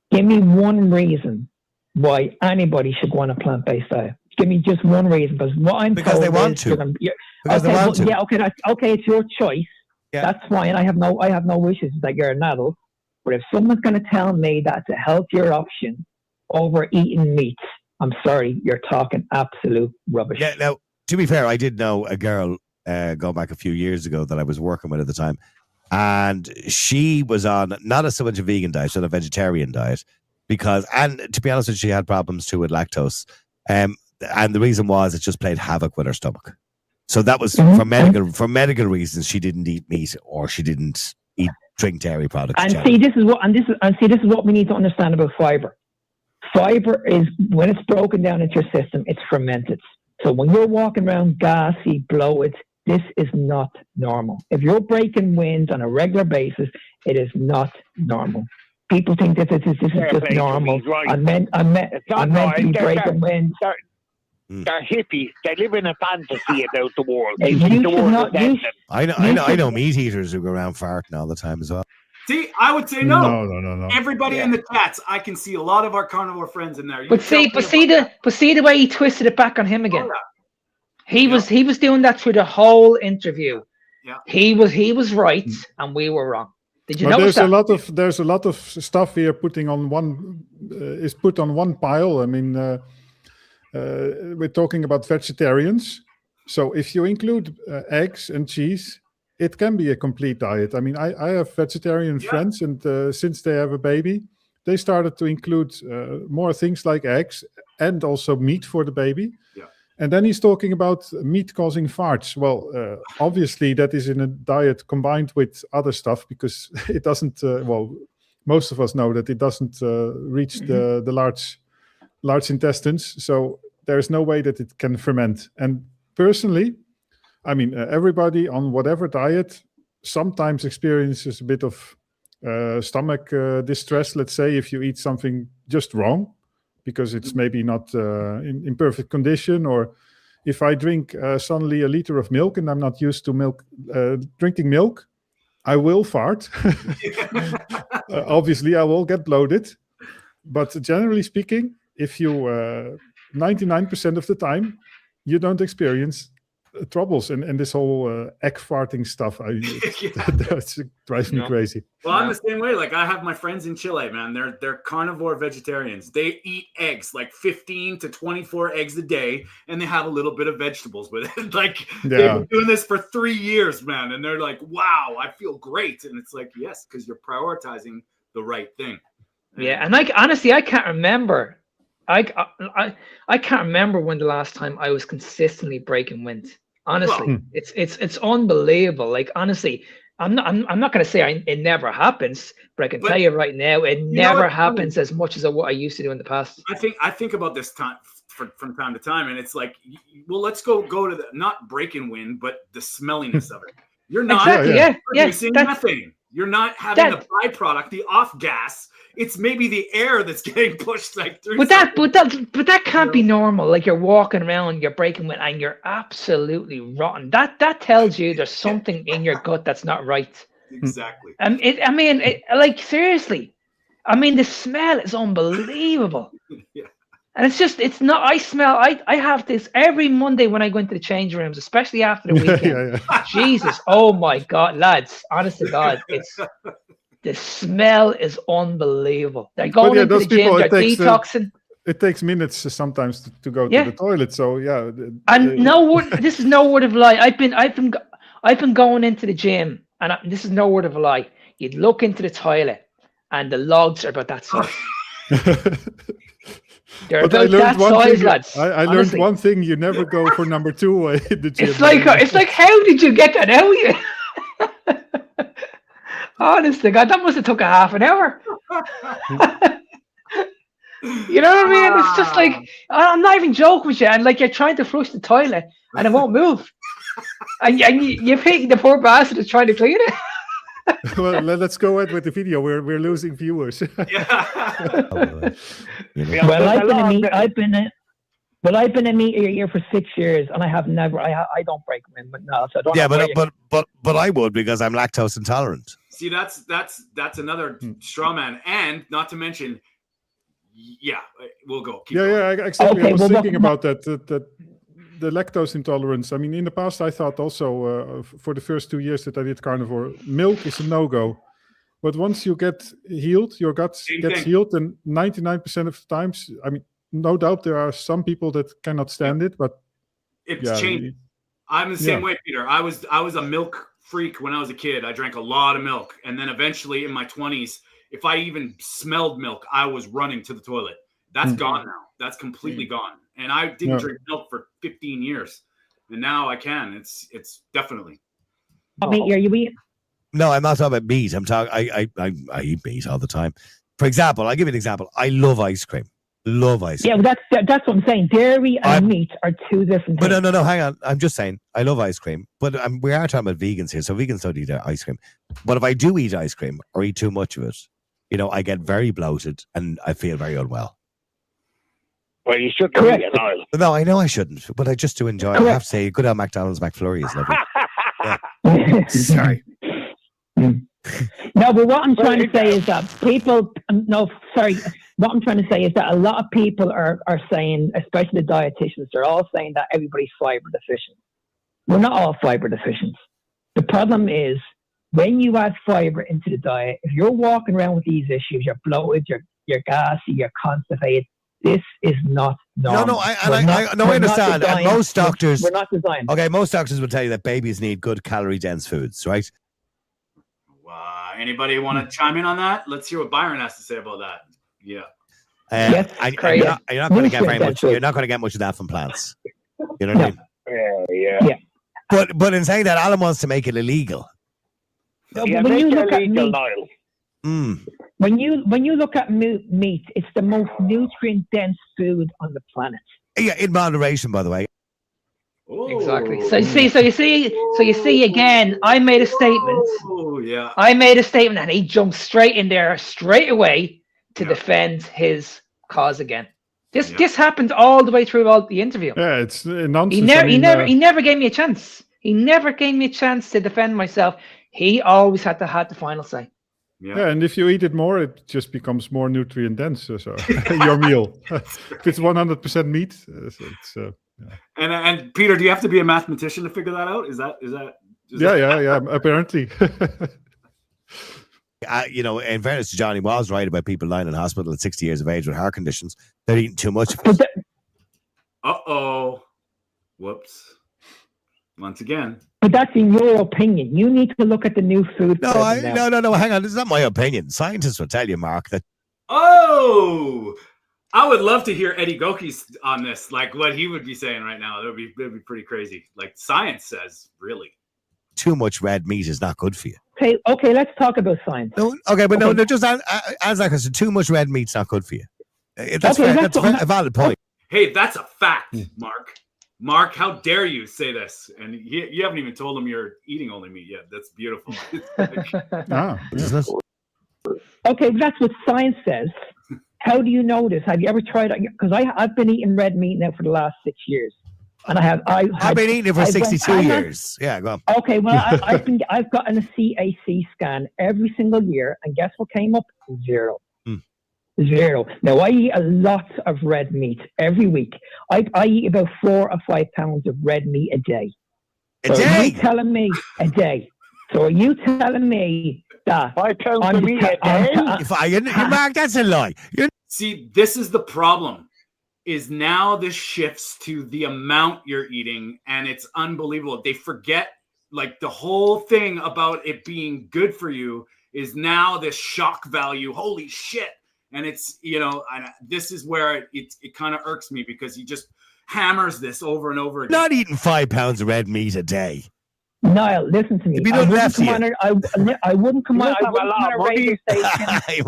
Give me one reason why anybody should go on a plant-based diet. Give me just one reason, because they want to. Because they want to. Yeah, okay. It's your choice. Yeah. That's fine. I have no wishes that you're an adult. But if someone's going to tell me that's a healthier option over eating meat, I'm sorry, you're talking absolute rubbish. Yeah. Now, to be fair, I did know a girl going back a few years ago that I was working with at the time, and she was on not so much a vegan diet, but a vegetarian diet, and to be honest with you, she had problems too with lactose. And the reason was it just played havoc with her stomach. So that was for medical reasons. She didn't eat meat or she didn't drink dairy products. And see, this is what we need to understand about fiber. Fiber is, when it's broken down into your system, it's fermented. So when you're walking around gassy, bloated, this is not normal. If you're breaking wind on a regular basis, it is not normal. People think that this is just normal. Right. I'm meant to be breaking wind. They're hippies. They live in a fantasy about the world. I know meat eaters who go around farting all the time as well. See, I would say no. No. Everybody in the chats, I can see a lot of our carnivore friends in there. But see the way he twisted it back on him again. Oh, yeah. He was doing that through the whole interview. Yeah. He was right and we were wrong. Did you notice that? There's a lot of stuff here put on one pile. I mean, we're talking about vegetarians. So if you include eggs and cheese, it can be a complete diet. I mean, I have vegetarian friends, and since they have a baby, they started to include more things like eggs and also meat for the baby. Yeah. And then he's talking about meat causing farts. Well, obviously that is in a diet combined with other stuff, because it doesn't, most of us know that it doesn't reach the large intestines. So there's no way that it can ferment. And personally, I mean, everybody on whatever diet sometimes experiences a bit of stomach distress, let's say, if you eat something just wrong, because it's maybe not in perfect condition, or if I drink suddenly a liter of milk and I'm not used to drinking milk, I will fart. Obviously, I will get bloated. But generally speaking, if you 99% of the time, you don't experience troubles and this whole egg farting stuff. That drives me crazy. Well, I'm the same way. Like, I have my friends in Chile, man. They're carnivore vegetarians. They eat eggs, like 15 to 24 eggs a day, and they have a little bit of vegetables with it. They've been doing this for 3 years, man. And they're like, wow, I feel great. And it's like, yes, because you're prioritizing the right thing. Yeah, and honestly, I can't remember. I can't remember when the last time I was consistently breaking wind. Honestly, it's unbelievable. Like, honestly, I'm not going to say it never happens, but I can tell you right now, it never happens as much as what I used to do in the past. I think about this time from time to time, and it's like, well, let's go to the not breaking wind, but the smelliness of it. You're not producing methane. You're not having a byproduct, the off gas. It's maybe the air that's getting pushed like through. But that can't be normal. Like you're walking around, you're breaking wind, and you're absolutely rotten. That tells you there's something in your gut that's not right. Exactly. Like seriously, I mean the smell is unbelievable. Yeah. And it's not. I have this every Monday when I go into the change rooms, especially after the weekend. Jesus, oh my God, lads! Honest to God, the smell is unbelievable. They're going into the gym, they're detoxing. It takes minutes sometimes to go to the toilet. So yeah. And this is no word of lie. I've been going into the gym, and this is no word of a lie. You'd look into the toilet, and the logs are about that size. They're about that size, lads. I learned one thing: you never go for number 2 in the gym. It's like, how did you get that out? Honestly, God, that must have took a half an hour. You know what I mean? It's just like, I'm not even joking with you. And like, you're trying to flush the toilet and it won't move. And you think the poor bastard is trying to clean it. Well, let's go ahead with the video. We're losing viewers. I've been a meat eater for 6 years, and I have never. I don't break them, but no. So I don't. But I would, because I'm lactose intolerant. See, that's another Strawman, and not to mention, we'll go. Exactly. I was thinking about that. The lactose intolerance. I mean, in the past, I thought also for the first 2 years that I did carnivore, milk is a no-go. But once you get healed, your gut gets healed, and 99% of the times, I mean, no doubt there are some people that cannot stand it, but it's changed. I'm the same way, Peter. I was a milk freak when I was a kid. I drank a lot of milk, and then eventually in my 20s, if I even smelled milk, I was running to the toilet. That's gone now. That's completely gone. And I didn't drink milk for 15 years, and now I can. It's definitely. What meat are you eating? No, I'm not talking about meat. I'm talking. I eat meat all the time. For example, I'll give you an example. I love ice cream. Love ice cream. Yeah, that's what I'm saying. Dairy and meat are two different things. But no, hang on. I'm just saying I love ice cream, but we are talking about vegans here, so vegans don't eat ice cream. But if I do eat ice cream or eat too much of it, I get very bloated and I feel very unwell. Well, you shouldn't eat it, Niall. No, I know I shouldn't, but I just do enjoy it. I have to say, good old McDonald's McFlurry is lovely. Sorry. No, but what I'm trying to say is that people. What I'm trying to say is that a lot of people are saying, especially the dietitians, they're all saying that everybody's fiber deficient. We're not all fiber deficient. The problem is when you add fiber into the diet, if you're walking around with these issues, you're bloated, you're gassy, you're constipated. This is not normal. I understand. And most doctors, we're not designed. Okay, most doctors will tell you that babies need good calorie-dense foods, right? Anybody want to chime in on that? Let's hear what Byron has to say about that. Yeah. You're not going to get very much. You're not going to get much of that from plants. You know what I mean? Yeah. But in saying that, Alan wants to make it illegal. When you look at meat, when you look at meat, it's the most nutrient dense food on the planet. Yeah, in moderation, by the way. Exactly. So you see again, I made a statement. Oh yeah. I made a statement, and he jumped straight in there straight away to defend his cause again. This happened all the way through all the interview. Yeah, it's nonsense. He never gave me a chance. He never gave me a chance to defend myself. He always had the final say. Yeah, and if you eat it more, it just becomes more nutrient dense. So your meal, if it's 100% meat, it's. And Peter, do you have to be a mathematician to figure that out? Is that? Yeah. Apparently. In fairness to John, he was right about people lying in hospital at 60 years of age with heart conditions. They're eating too much of it. Uh-oh. Whoops. Once again. But that's in your opinion. You need to look at the new food. No, hang on. This is not my opinion. Scientists will tell you, Mark, that. Oh! I would love to hear Eddie Goki's on this, like what he would be saying right now. That'd be pretty crazy. Like science says, really. Too much red meat is not good for you. Okay, let's talk about science. No, just as like I said, too much red meat's not good for you. That's a valid point. Hey, that's a fact, Mark. Mark, how dare you say this? And you haven't even told him you're eating only meat yet. That's beautiful. Okay, but that's what science says. How do you know this? Have you ever tried it? Because I've been eating red meat now for the last 6 years, and I've been eating it for 62 years. Yeah, go on. Okay, well, I've gotten a CAC scan every single year, and guess what came up? 0. 0. Now, I eat a lot of red meat every week. I eat about 4 or 5 pounds of red meat a day. A day? Are you telling me a day? So are you telling me that 5 pounds of meat a day? Mark, that's a lie. See, this is the problem. Is now this shifts to the amount you're eating, and it's unbelievable. They forget, like, the whole thing about it being good for you is now this shock value. Holy shit. And it's, this is where it kind of irks me, because he just hammers this over and over again. Not eating 5 pounds of red meat a day. Niall, listen to me. I wouldn't come on a radio station. I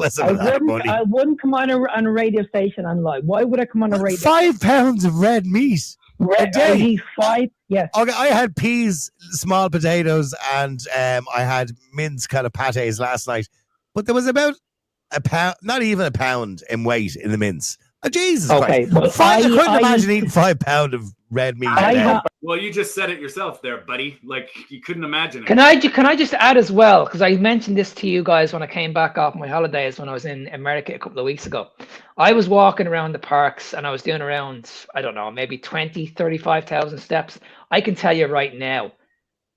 wouldn't come on a radio station and lie. Why would I come on a radio? 5 pounds of red meat a day. I eat 5. Yes. Okay, I had peas, small potatoes, and I had minced kind of pates last night. But there was about a pound, not even a pound in weight in the mince. Oh, Jesus Christ. Well, I couldn't imagine eating 5 pounds of red meat. Well, you just said it yourself there, buddy. Like, you couldn't imagine it. Can I just add as well, because I mentioned this to you guys when I came back off my holidays when I was in America a couple of weeks ago. I was walking around the parks and I was doing around, I don't know, maybe 20, 35,000 steps. I can tell you right now,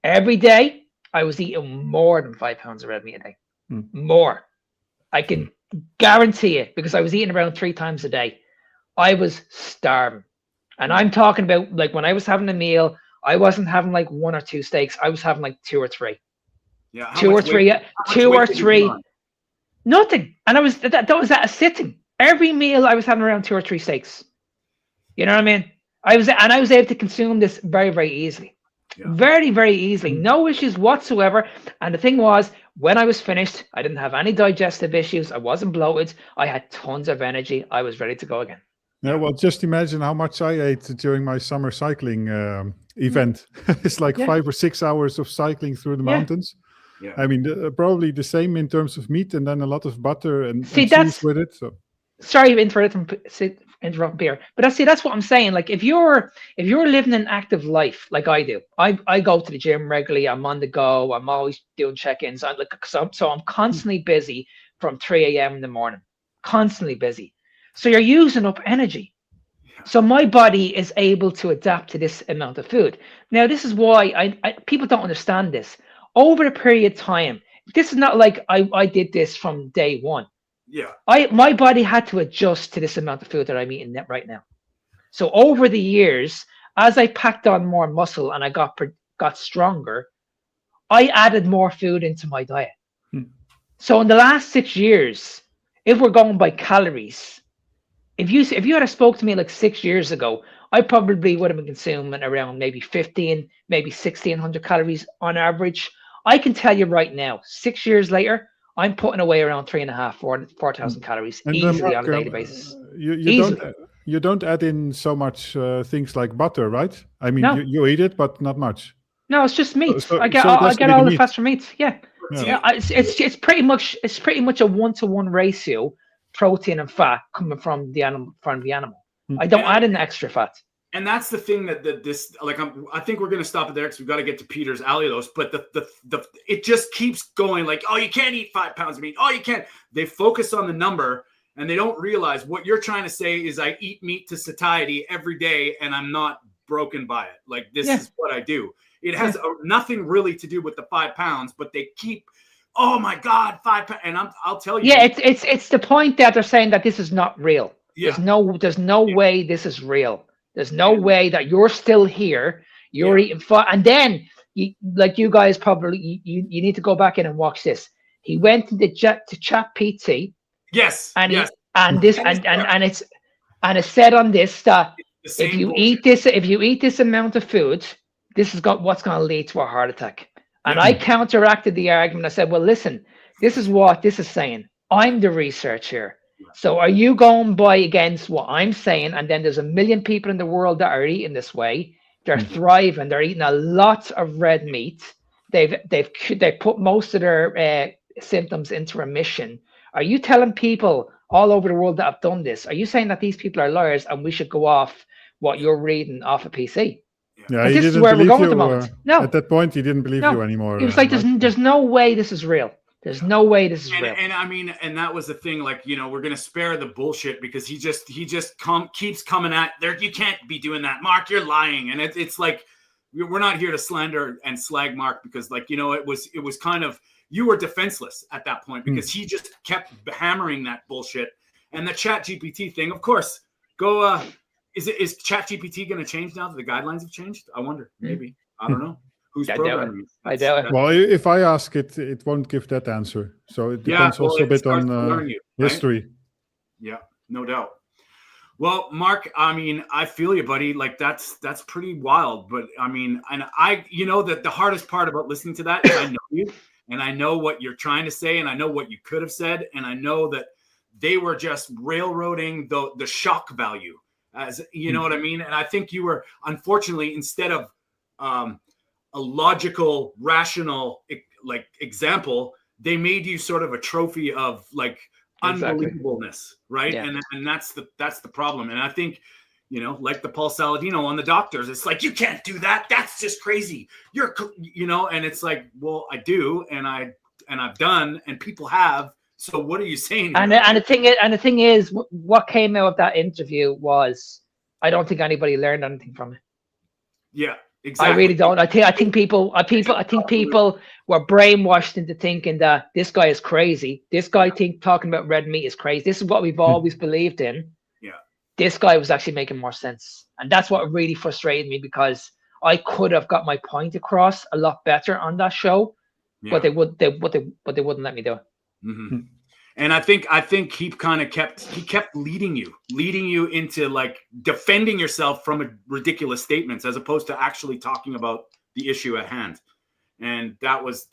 every day I was eating more than 5 pounds of red meat a day. More. I can guarantee it, because I was eating around 3 times a day. I was starving. And I'm talking about, like, when I was having a meal, I wasn't having like 1 or 2 steaks. I was having like 2 or 3. Yeah. 2 or 3. 2 or 3. Nothing. And that was at a sitting. Every meal I was having around 2 or 3 steaks. You know what I mean? I was able to consume this very, very easily. Yeah. Very, very easily. No issues whatsoever. And the thing was, when I was finished, I didn't have any digestive issues. I wasn't bloated. I had tons of energy. I was ready to go again. Yeah, well, just imagine how much I ate during my summer cycling event. It's like 5 or 6 hours of cycling through the mountains. Yeah. I mean, probably the same in terms of meat, and then a lot of butter and cheese with it. So. Sorry to interrupt Pierre, but that's what I'm saying. Like, if you're living an active life like I do, I go to the gym regularly. I'm on the go. I'm always doing check-ins. So I'm constantly busy from 3 a.m. in the morning. Constantly busy. So you're using up energy. So my body is able to adapt to this amount of food. Now, this is why people don't understand this. Over a period of time, this is not like I did this from day one. Yeah. My body had to adjust to this amount of food that I'm eating right now. So over the years, as I packed on more muscle and I got stronger, I added more food into my diet. So in the last 6 years, if we're going by calories, if you had spoke to me like 6 years ago, I probably would have been consuming around maybe 15, maybe 1,600 calories on average. I can tell you right now, 6 years later, I'm putting away around 3,500, 4,000 calories easily on a daily basis. You don't add in so much things like butter, right? I mean, no. you eat it, but not much. No, it's just meat. I get all the fats from meat. Yeah. It's pretty much a 1-to-1 ratio. Protein and fat coming from the animal. I don't add in the extra fat. And that's the thing that this, like, I think we're going to stop it there because we've got to get to Peter's allulose. But the it just keeps going like, oh, you can't eat 5 pounds of meat. Oh, you can't. They focus on the number and they don't realize what you're trying to say is I eat meat to satiety every day and I'm not broken by it. Like, this is what I do. It has nothing really to do with the 5 pounds, but they keep. Oh my God, 5 pounds, and I'll tell you. Yeah, it's the point that they're saying that this is not real. Yeah. There's no way this is real. There's no way that you're still here. You're eating fat, and then you guys probably you need to go back in and watch this. He went to Chat PT. Yes. And it said on this that if you eat this amount of food, this is what's going to lead to a heart attack. And I counteracted the argument. I said, well, listen, this is what this is saying. I'm the research here. So are you going by against what I'm saying? And then there's a million people in the world that are eating this way. They're thriving. They're eating a lot of red meat. They put most of their symptoms into remission. Are you telling people all over the world that have done this? Are you saying that these people are liars and we should go off what you're reading off a PC? Yeah, he this is didn't where we're believe going you. at the moment. No, at that point, he didn't believe no. you anymore. He was like, Mike. there's no way this is real. There's no way this is real. And I mean, and that was the thing. Like, you know, we're gonna spare the bullshit because he just keeps coming at there. You can't be doing that, Mark. You're lying, and it's like we're not here to slander and slag Mark because, like, you know, it was kind of, you were defenseless at that point because he just kept hammering that bullshit. And the ChatGPT thing, of course, is ChatGPT going to change now that the guidelines have changed? I wonder. Maybe. I don't know. Who's programming it? I doubt it. Well, if I ask it, it won't give that answer. So it depends also a bit on history. Right? Yeah, no doubt. Well, Mark, I mean, I feel you, buddy. Like that's pretty wild. But I mean, and you know, that the hardest part about listening to that is I know you and I know what you're trying to say and I know what you could have said. And I know that they were just railroading the shock value, as you know what I mean? And I think you were, unfortunately, instead of a logical, rational like example, they made you sort of a trophy of like unbelievableness, right? Yeah. And that's the problem. And I think, you know, like the Paul Saladino on the doctors, it's like, you can't do that. That's just crazy. You're, you know, and it's like, well, I do, and I've done, and people have. So what are you saying? And the thing is, what came out of that interview was, I don't think anybody learned anything from it. Yeah, exactly. I really don't. I think people were brainwashed into thinking that this guy is crazy. This guy talking about red meat is crazy. This is what we've always believed in. Yeah. This guy was actually making more sense, and that's what really frustrated me because I could have got my point across a lot better on that show, but they wouldn't let me do it. Mm-hmm. And I think he kind of kept leading you into like defending yourself from ridiculous statements as opposed to actually talking about the issue at hand. And that was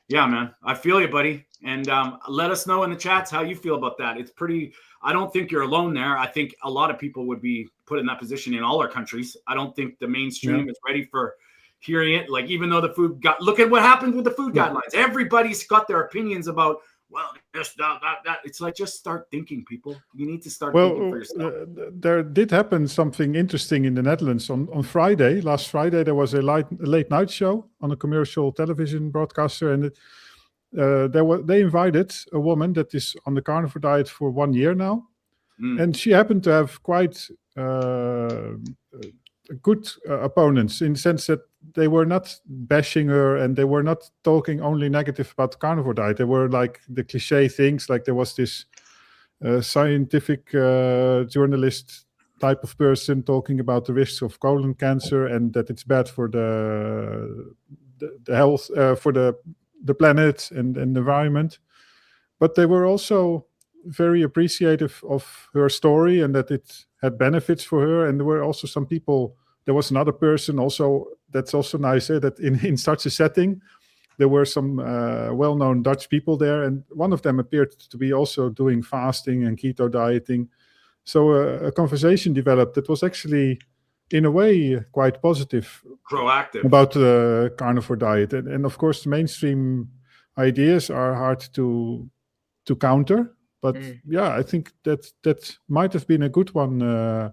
yeah, man, I feel you, buddy. And let us know in the chats how you feel about that. It's pretty, I don't think you're alone there. I think a lot of people would be put in that position in all our countries. I don't think the mainstream is ready for hearing it. Like, even though look at what happened with the food guidelines. Everybody's got their opinions about, well, this, that. It's like, just start thinking, people. You need to start thinking for yourself. There did happen something interesting in the Netherlands on Friday. Last Friday, there was a late night show on a commercial television broadcaster, and they invited a woman that is on the carnivore diet for 1 year now, and she happened to have quite good opponents in the sense that they were not bashing her and they were not talking only negative about the carnivore diet. They were like the cliche things, like there was this scientific journalist type of person talking about the risks of colon cancer and that it's bad for the health, for the planet and the environment. But they were also very appreciative of her story and that it had benefits for her. And there were also some people, there was another person also, that's also nice, that in such a setting, there were some well-known Dutch people there. And one of them appeared to be also doing fasting and keto dieting. So a conversation developed that was actually, in a way, quite positive. Proactive. About the carnivore diet. And of course, the mainstream ideas are hard to counter. But yeah, I think that might have been a good one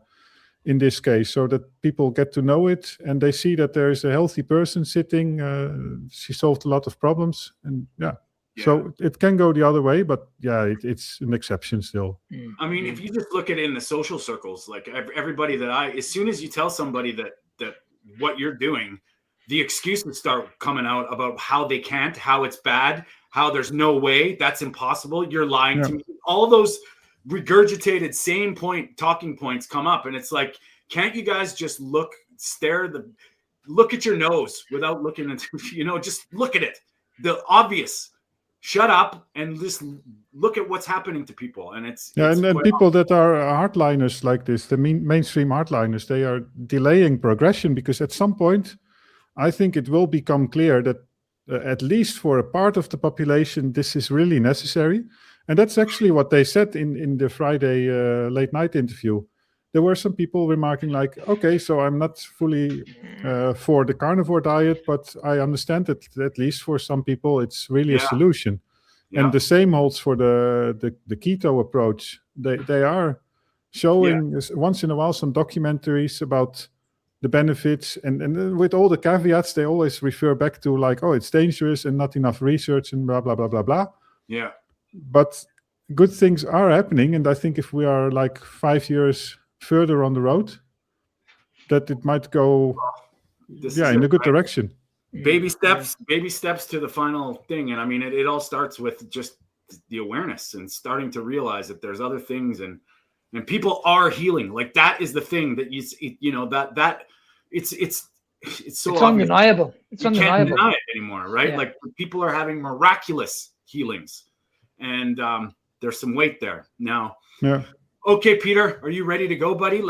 in this case, so that people get to know it and they see that there is a healthy person sitting. She solved a lot of problems, and yeah. So it can go the other way, but yeah, it's an exception still. I mean, if you just look at it in the social circles, like everybody as soon as you tell somebody that what you're doing, the excuses start coming out about how they can't, how it's bad, how there's no way, that's impossible, you're lying to me. All those regurgitated same talking points come up, and it's like, can't you guys just look at your nose without looking into, just look at it, the obvious. Shut up and just look at what's happening to people. And it's people that are hardliners like this, the mainstream hardliners, they are delaying progression, because at some point I think it will become clear that at least for a part of the population, this is really necessary. And that's actually what they said in the Friday late night interview. there were some people remarking like, okay, so I'm not fully for the carnivore diet, but I understand that at least for some people it's really a solution. And the same holds for the keto approach. They are showing once in a while some documentaries about the benefits, and with all the caveats, they always refer back to like, oh, it's dangerous and not enough research and blah, blah, blah, blah, blah. Yeah. But good things are happening. And I think if we are like 5 years further on the road, that it might go in a good direction. Baby steps to the final thing. And I mean, it all starts with just the awareness and starting to realize that there's other things and people are healing. Like that is the thing that it's so undeniable. You can't deny it anymore, right? Yeah. Like people are having miraculous healings, and there's some weight there now. Yeah. Okay, Peter, are you ready to go, buddy?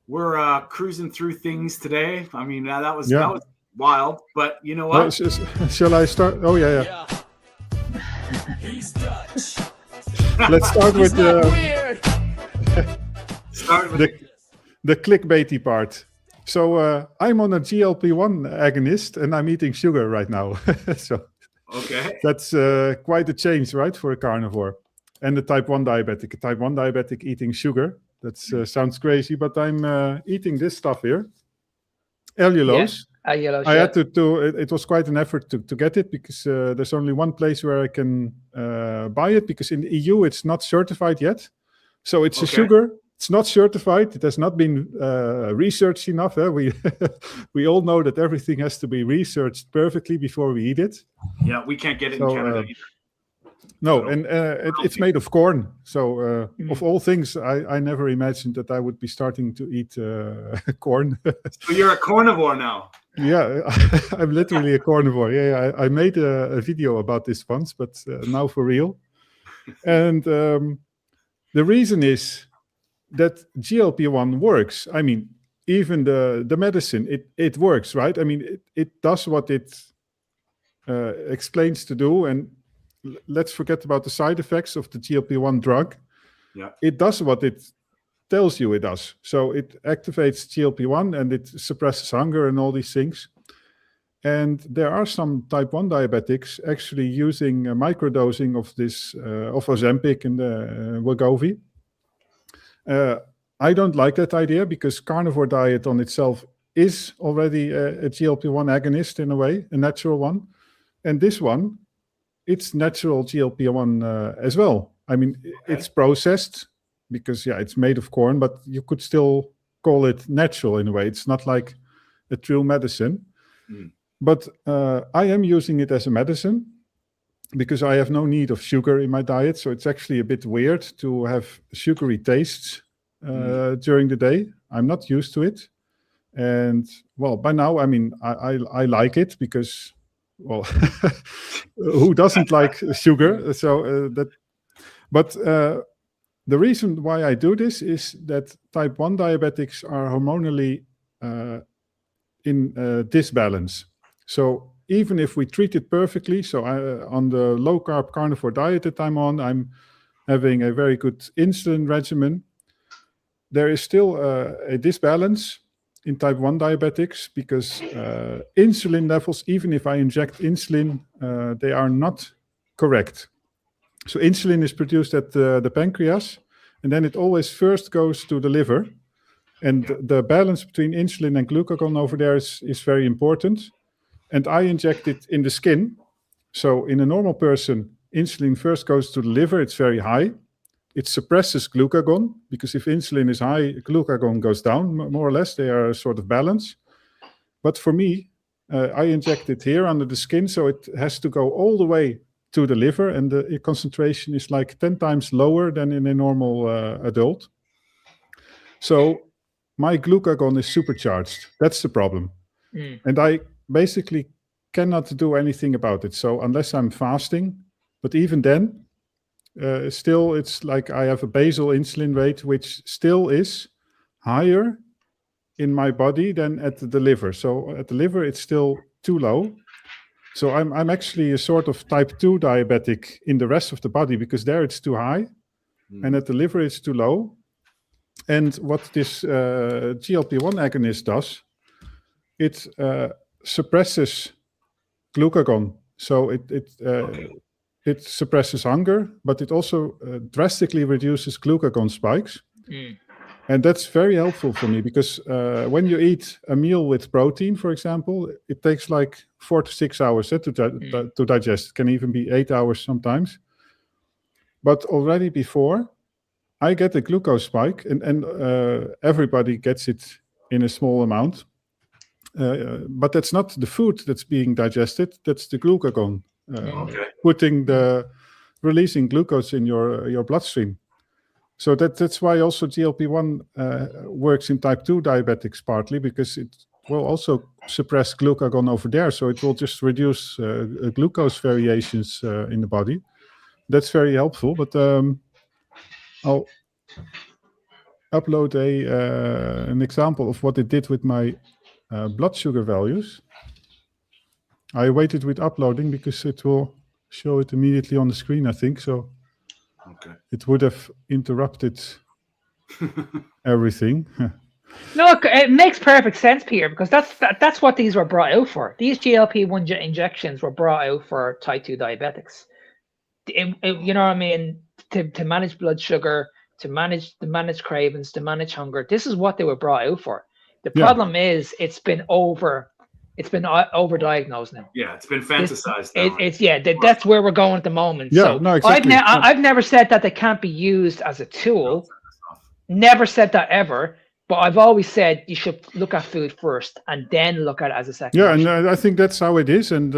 We're cruising through things today. I mean, that was wild, but you know what? Shall I start? Oh yeah. Let's start with the clickbaity part. So I'm on a GLP-1 agonist and I'm eating sugar right now. So that's quite a change, right, for a carnivore and a type 1 diabetic. A type 1 diabetic eating sugar. That sounds crazy, but I'm eating this stuff here. Allulose. Allulose. I had to it was quite an effort to get it because there's only one place where I can buy it, because in the EU it's not certified yet. So it's a sugar. It's not certified. It has not been researched enough. We all know that everything has to be researched perfectly before we eat it. Yeah, we can't get it in Canada either. No, and it's made of corn. So of all things, I never imagined that I would be starting to eat corn. So you're a carnivore now. Yeah, I'm literally a carnivore. Yeah, I made a video about this once, but now for real. And the reason is that GLP-1 works. I mean, even the medicine, it works, right? I mean, it does what it explains to do. And let's forget about the side effects of the GLP-1 drug. Yeah, it does what it tells you it does. So it activates GLP-1 and it suppresses hunger and all these things. And there are some type 1 diabetics actually using microdosing of this of Ozempic and Wegovy. I don't like that idea because carnivore diet on itself is already a GLP-1 agonist in a way, a natural one. And this one, it's natural GLP-1 as well. I mean, it's processed because, it's made of corn, but you could still call it natural in a way. It's not like a true medicine. But I am using it as a medicine because I have no need of sugar in my diet. So it's actually a bit weird to have sugary tastes during the day. I'm not used to it. And, well, by now, I mean, I like it because, well, who doesn't like sugar? So but the reason why I do this is that type 1 diabetics are hormonally in disbalance. So even if we treat it perfectly, so on the low-carb carnivore diet that I'm on, I'm having a very good insulin regimen. There is still a disbalance in type 1 diabetics because insulin levels, even if I inject insulin, they are not correct. So insulin is produced at the pancreas, and then it always first goes to the liver. And the balance between insulin and glucagon over there is very important. And I inject it in the skin. So in a normal person, insulin first goes to the liver. It's very high. It suppresses glucagon because if insulin is high, glucagon goes down, more or less. They are sort of balanced. But for me, I inject it here under the skin. So it has to go all the way to the liver. And the concentration is like 10 times lower than in a normal adult. So my glucagon is supercharged. That's the problem. And I basically cannot do anything about it. So unless I'm fasting, but even then, still it's like I have a basal insulin rate, which still is higher in my body than at the liver. So at the liver, it's still too low. So I'm actually a sort of type 2 diabetic in the rest of the body because there it's too high. and at the liver it's too low. And what this GLP-1 agonist does, it suppresses glucagon. So it suppresses hunger, but it also drastically reduces glucagon spikes. And that's very helpful for me because when you eat a meal with protein, for example, it takes like 4 to 6 hours to digest. It can even be 8 hours sometimes. But already before, I get a glucose spike, and everybody gets it in a small amount. But that's not the food that's being digested, that's the glucagon. Releasing glucose in your bloodstream. So that's why also GLP-1 works in type 2 diabetics partly, because it will also suppress glucagon over there. So it will just reduce glucose variations in the body. That's very helpful. But I'll upload an example of what it did with my blood sugar values. I waited with uploading because it will show it immediately on the screen, I think. So it would have interrupted everything. No, it makes perfect sense, Peter, because that's what these were brought out for. These GLP-1 injections were brought out for type 2 diabetics. You know what I mean? To manage blood sugar, to manage cravings, to manage hunger. This is what they were brought out for. The problem is it's been overdiagnosed now. Yeah, it's been fantasized. That's where we're going at the moment. Yeah, so no, exactly. I've never said that they can't be used as a tool. Never said that ever. But I've always said you should look at food first and then look at it as a second. Yeah, and I think that's how it is. And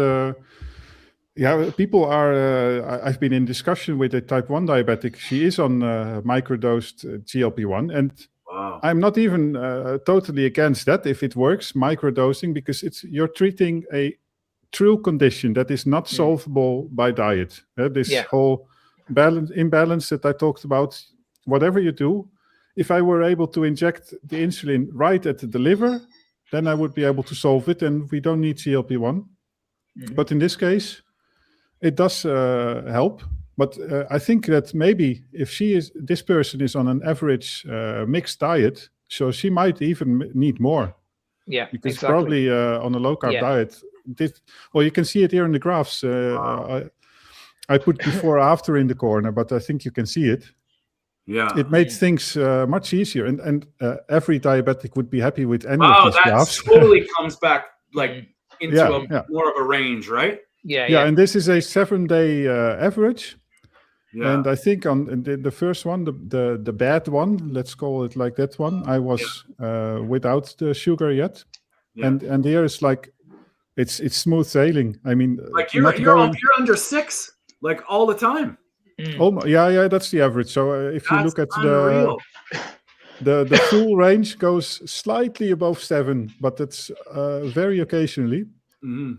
people are. I've been in discussion with a type 1 diabetic. She is on microdosed GLP-1, and I'm not even totally against that if it works, microdosing, because you're treating a true condition that is not solvable by diet. Whole imbalance that I talked about, whatever you do, if I were able to inject the insulin right at the liver, then I would be able to solve it, and we don't need GLP-1. But in this case, it does help. But I think that maybe if this person is on an average mixed diet, so she might even need more. Yeah, because probably on a low carb diet. You can see it here in the graphs. I put before after in the corner, but I think you can see it. Yeah, it made things much easier, and every diabetic would be happy with any of these graphs. Totally comes back into more of a range, right? Yeah. And this is a 7-day average. Yeah. And I think on the first one, the bad one, let's call it like that one, I was without the sugar yet. Yeah. And here it's like it's smooth sailing. I mean, like you're under 6 like all the time. Yeah, that's the average. So if you look at the full range goes slightly above 7, but that's very occasionally. Mm-hmm.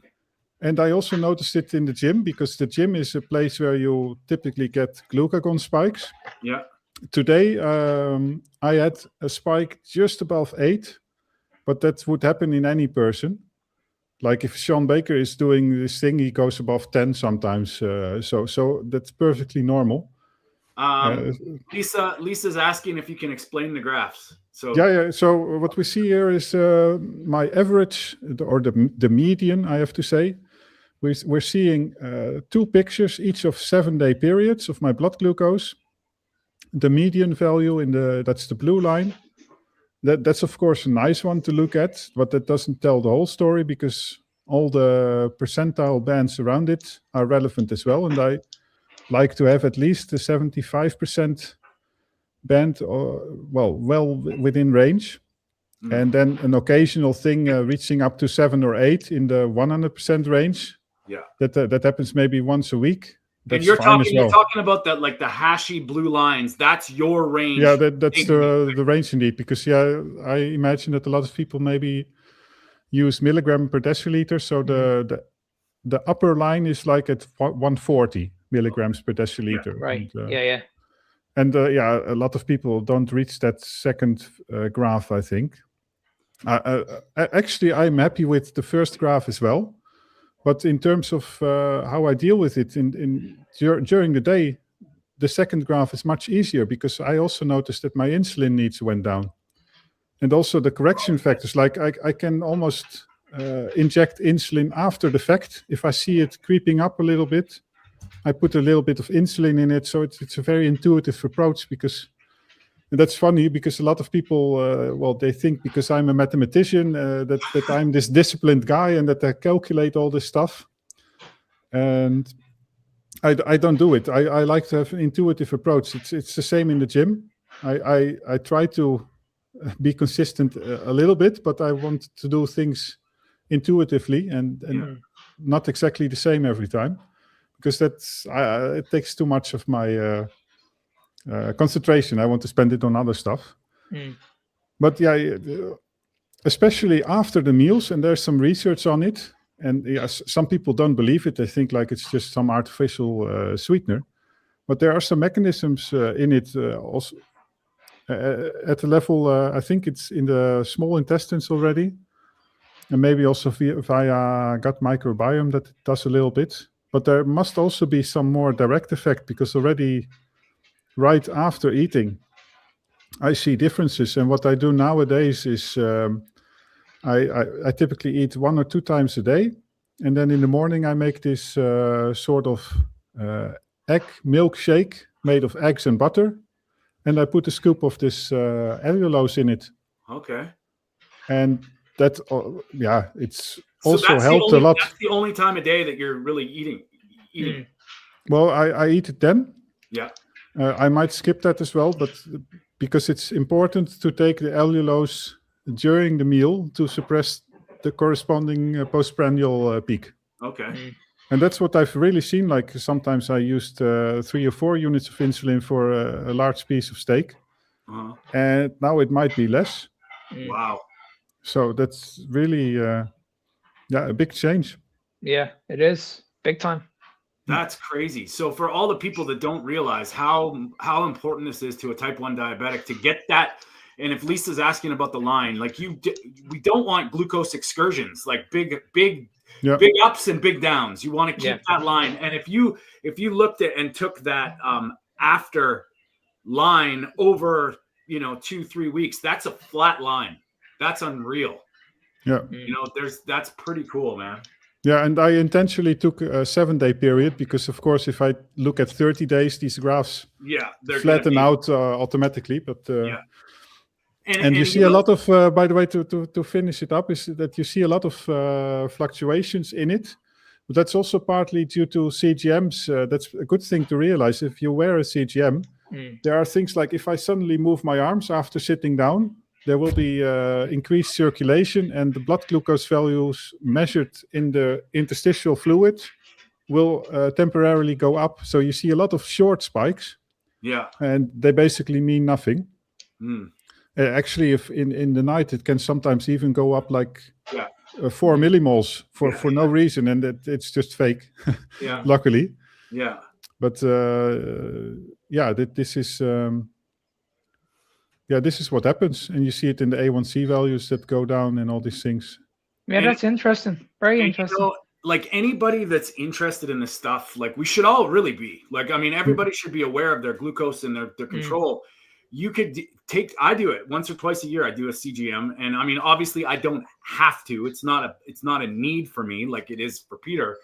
And I also noticed it in the gym, because the gym is a place where you typically get glucagon spikes. Yeah. Today, I had a spike just above 8, but that would happen in any person. Like if Sean Baker is doing this thing, he goes above 10 sometimes. So that's perfectly normal. Lisa's asking if you can explain the graphs. So yeah. So what we see here is my average, or the median, I have to say. We're seeing 2 pictures, each of 7-day periods of my blood glucose. The median value that's the blue line. That's of course a nice one to look at, but that doesn't tell the whole story, because all the percentile bands around it are relevant as well. And I like to have at least a 75% band, well within range. And then an occasional thing reaching up to 7 or 8 in the 100% range. Yeah, that happens maybe once a week. That's and you're talking about that, like the hashy blue lines. That's your range. Yeah, that's the range indeed. Because I imagine that a lot of people maybe use milligram per deciliter. So the upper line is like at 140 milligrams per deciliter. Yeah, right. And, And a lot of people don't reach that second graph, I think. Actually, I'm happy with the first graph as well. But in terms of how I deal with it during the day, the second graph is much easier because I also noticed that my insulin needs went down. And also the correction factors, like I can almost inject insulin after the fact. If I see it creeping up a little bit, I put a little bit of insulin in it. So it's a very intuitive approach because, and that's funny because a lot of people, they think because I'm a mathematician that I'm this disciplined guy and that I calculate all this stuff. And I don't do it. I like to have an intuitive approach. It's the same in the gym. I try to be consistent a little bit, but I want to do things intuitively and not exactly the same every time, because it takes too much of my concentration. I want to spend it on other stuff. But yeah, especially after the meals, and there's some research on it, and some people don't believe it. They think like it's just some artificial sweetener, but there are some mechanisms in it also at the level, I think it's in the small intestines already, and maybe also via gut microbiome that it does a little bit. But there must also be some more direct effect, because already right after eating, I see differences. And what I do nowadays is I typically eat 1 or 2 times a day. And then in the morning, I make this sort of egg milkshake made of eggs and butter. And I put a scoop of this allulose in it. Okay. And that, it's also helped a lot. That's the only time of day that you're really eating. Well, I eat it then. Yeah. I might skip that as well, but because it's important to take the allulose during the meal to suppress the corresponding postprandial peak. Okay. And that's what I've really seen. Like sometimes I used 3 or 4 units of insulin for a large piece of steak. And now it might be less. Wow. So that's really, a big change. Yeah, it is. Big time. That's crazy. So for all the people that don't realize how important this is to a type 1 diabetic to get that, and if Lisa's asking about the line, like we don't want glucose excursions, like big ups and big downs. You want to keep that line. And if you looked at and took that after line over 2-3 weeks, that's a flat line. That's unreal. Yeah. That's pretty cool, man. Yeah, and I intentionally took a 7-day period because, of course, if I look at 30 days, these graphs flatten out automatically. But and you see a lot of, by the way, to finish it up, is that you see a lot of fluctuations in it. But that's also partly due to CGMs. That's a good thing to realize. If you wear a CGM, there are things like if I suddenly move my arms after sitting down, there will be increased circulation, and the blood glucose values measured in the interstitial fluid will temporarily go up. So you see a lot of short spikes. Yeah. And they basically mean nothing. Actually, if in the night, it can sometimes even go up like 4 millimoles for no reason, and it's just fake, luckily. Yeah. But this is... this is what happens, and you see it in the A1C values that go down and all these things. Yeah, that's interesting. Very interesting. Like anybody that's interested in this stuff, like we should all really be. Like, I mean, everybody should be aware of their glucose and their control. You could I do it once or twice a year. I do a CGM, and I mean, obviously, I don't have to. It's not a need for me, like it is for Peter.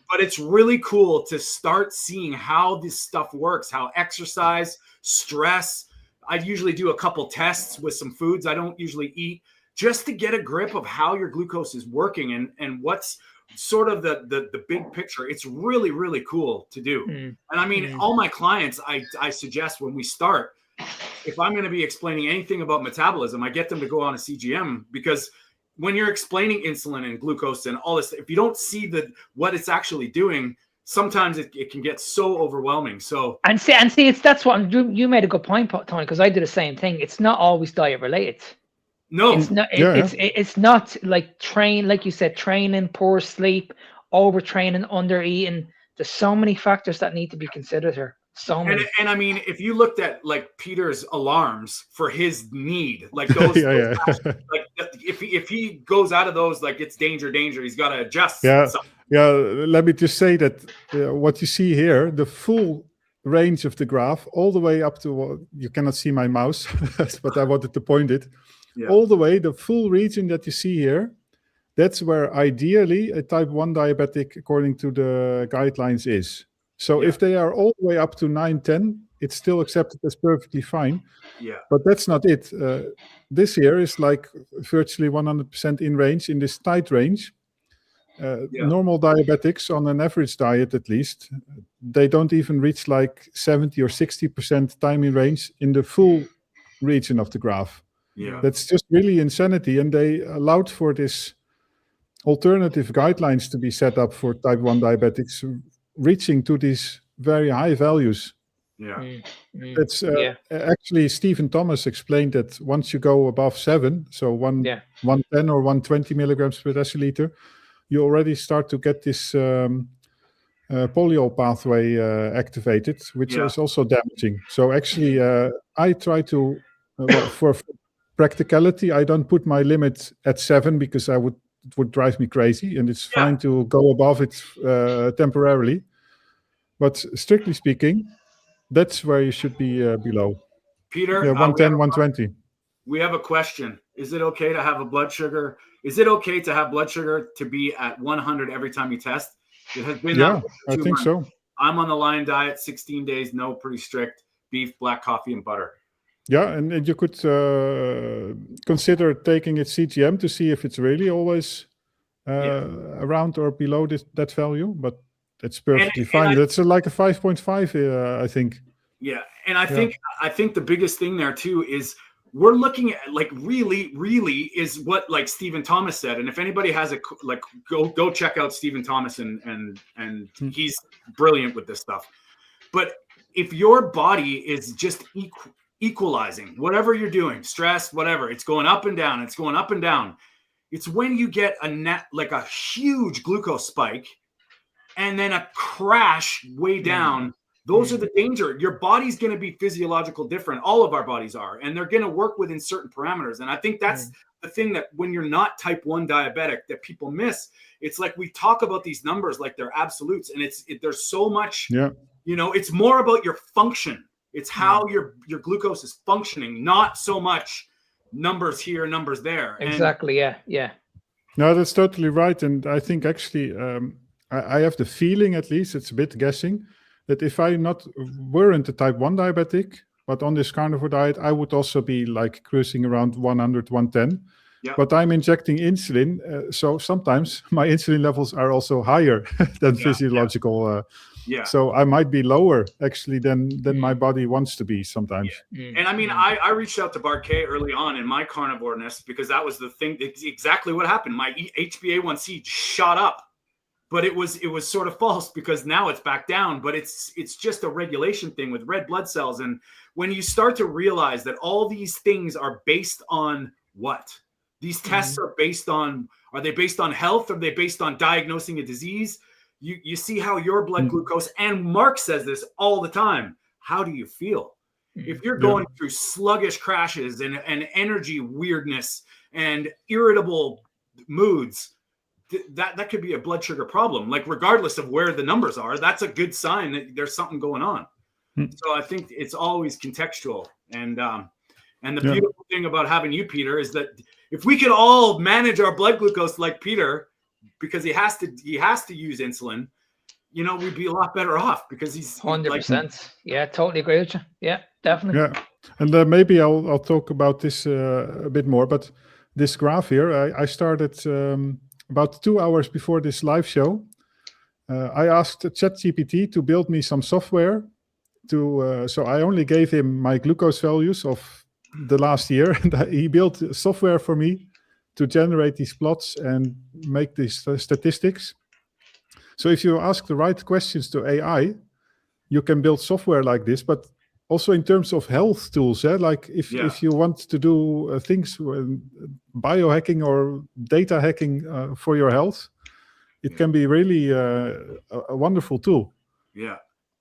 But it's really cool to start seeing how this stuff works, how exercise, stress. I usually do a couple tests with some foods I don't usually eat, just to get a grip of how your glucose is working and what's sort of the big picture. It's really, really cool to do. And I mean, all my clients, I suggest when we start, if I'm going to be explaining anything about metabolism, I get them to go on a CGM, because when you're explaining insulin and glucose and all this, if you don't see what it's actually doing, sometimes it can get so overwhelming. So and see, that's what you made a good point, Tony, because I do the same thing. It's not always diet related. No, it's not. It's not like like you said, training, poor sleep, overtraining, under eating. There's so many factors that need to be considered here. So many. And I mean, if you looked at like Peter's alarms for his need, like those, like if he goes out of those, like it's danger, he's got to adjust. Yeah. Yeah, let me just say that what you see here, the full range of the graph, all the way up to, you cannot see my mouse, but I wanted to point it, all the way, the full region that you see here, that's where ideally a type 1 diabetic, according to the guidelines, is. So if they are all the way up to 9, 10, it's still accepted as perfectly fine. Yeah. But that's not it. This here is like virtually 100% in range, in this tight range. Normal diabetics, on an average diet at least, they don't even reach like 70 or 60% time in range in the full region of the graph. Yeah. That's just really insanity. And they allowed for this alternative guidelines to be set up for type 1 diabetics, reaching to these very high values. Yeah. That's actually Stephen Thomas explained that once you go above 7, so 110 or 120 milligrams per deciliter, you already start to get this polyol pathway activated, which is also damaging. So actually, I try to, for practicality, I don't put my limit at 7 because it would drive me crazy, and it's fine to go above it temporarily. But strictly speaking, that's where you should be below. Peter, 110, 120. We have a question. Is it okay to have a blood sugar? Is it okay to have blood sugar to be at 100 every time you test? It has been that way for 2 I think months. so. I'm on the Lion diet, 16 days, no, pretty strict. Beef, black coffee, and butter. Yeah, and you could consider taking it CGM to see if it's really always around or below that value, but that's perfectly fine. That's like a 5.5, I think. Yeah, and I think the biggest thing there too is we're looking at like really is what like Stephen Thomas said. And if anybody has go check out Stephen Thomas and he's brilliant with this stuff. But if your body is just equalizing whatever you're doing, stress, whatever, it's going up and down. It's going up and down. It's when you get a huge glucose spike and then a crash way down. Those are the danger. Your body's going to be physiological different. All of our bodies are, and they're going to work within certain parameters. And I think that's the thing that when you're not type 1 diabetic that people miss. It's like we talk about these numbers like they're absolutes, and there's so much, it's more about your function. It's how your glucose is functioning, not so much numbers here, numbers there. Exactly. Yeah. No, that's totally right. And I think actually, I have the feeling, at least it's a bit guessing, that if I weren't a type 1 diabetic, but on this carnivore diet, I would also be like cruising around 100, 110. Yeah. But I'm injecting insulin, so sometimes my insulin levels are also higher than physiological. So I might be lower actually than my body wants to be sometimes. And I mean, I reached out to Bart K early on in my carnivoreness because that was the thing. It's exactly what happened. My HbA1c shot up. But it was sort of false because now it's back down. But it's just a regulation thing with red blood cells. And when you start to realize that all these things are based on what? These tests are based on, are they based on health? Are they based on diagnosing a disease? You see how your blood glucose, and Mark says this all the time, how do you feel? If you're going through sluggish crashes and energy weirdness and irritable moods, that could be a blood sugar problem. Like regardless of where the numbers are, that's a good sign that there's something going on. So I think it's always contextual. And the beautiful thing about having you, Peter, is that if we could all manage our blood glucose like Peter, because he has to use insulin, we'd be a lot better off because he's 100%. Yeah, totally agree with you. Yeah, definitely. Yeah, and maybe I'll talk about this a bit more. But this graph here, I started about 2 hours before this live show. I asked ChatGPT to build me some software so I only gave him my glucose values of the last year, and he built software for me to generate these plots and make these statistics. So if you ask the right questions to AI, you can build software like this, but also in terms of health tools, like if you want to do things, biohacking or data hacking for your health, it can be really a wonderful tool. Yeah.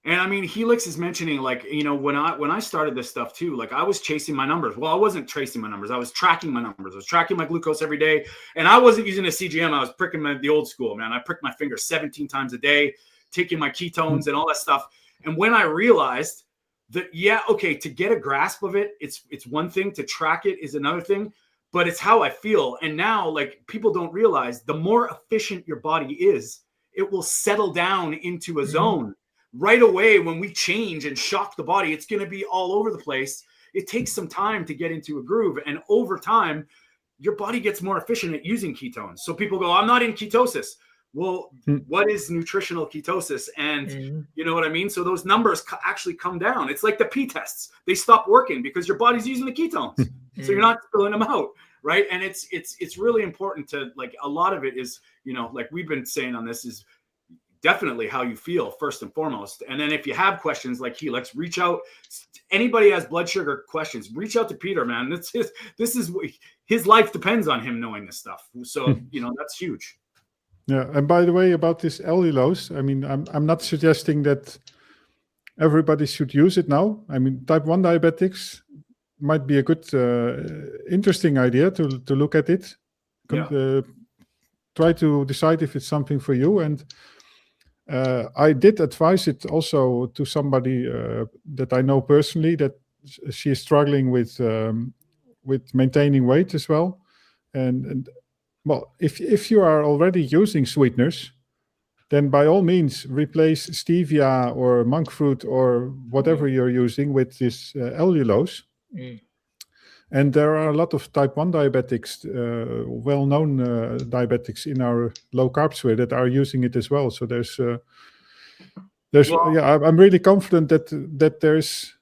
And I mean, Helix is mentioning when I started this stuff too, like I was chasing my numbers. Well, I wasn't tracing my numbers. I was tracking my numbers. I was tracking my glucose every day. And I wasn't using a CGM. I was pricking the old school, man. I pricked my finger 17 times a day, taking my ketones and all that stuff. And when I realized that, yeah, okay, to get a grasp of it, it's one thing, to track it is another thing, but it's how I feel. And now, like, people don't realize the more efficient your body is, it will settle down into a zone right away. When we change and shock the body, it's going to be all over the place. It takes some time to get into a groove. And over time, your body gets more efficient at using ketones. So people go, I'm not in ketosis. Well, what is nutritional ketosis? And you know what I mean? So those numbers actually come down. It's like the P tests. They stop working because your body's using the ketones. So you're not filling them out, right? And it's really important to, like, a lot of it is, you know, like we've been saying on this, is definitely how you feel first and foremost. And then if you have questions, like let's reach out. Anybody has blood sugar questions, reach out to Peter, man. This is his life depends on him knowing this stuff. So, you know, that's huge. Yeah, and by the way, about this allulose, I mean, I'm not suggesting that everybody should use it now. I mean, type 1 diabetics might be a good, interesting idea to look at it. Try to decide if it's something for you. And I did advise it also to somebody that I know personally, that she is struggling with maintaining weight as well. And well, if you are already using sweeteners, then by all means replace stevia or monk fruit or whatever you're using with this allulose. And there are a lot of type 1 diabetics, well-known diabetics in our low carb sphere that are using it as well. So there's I'm really confident that there's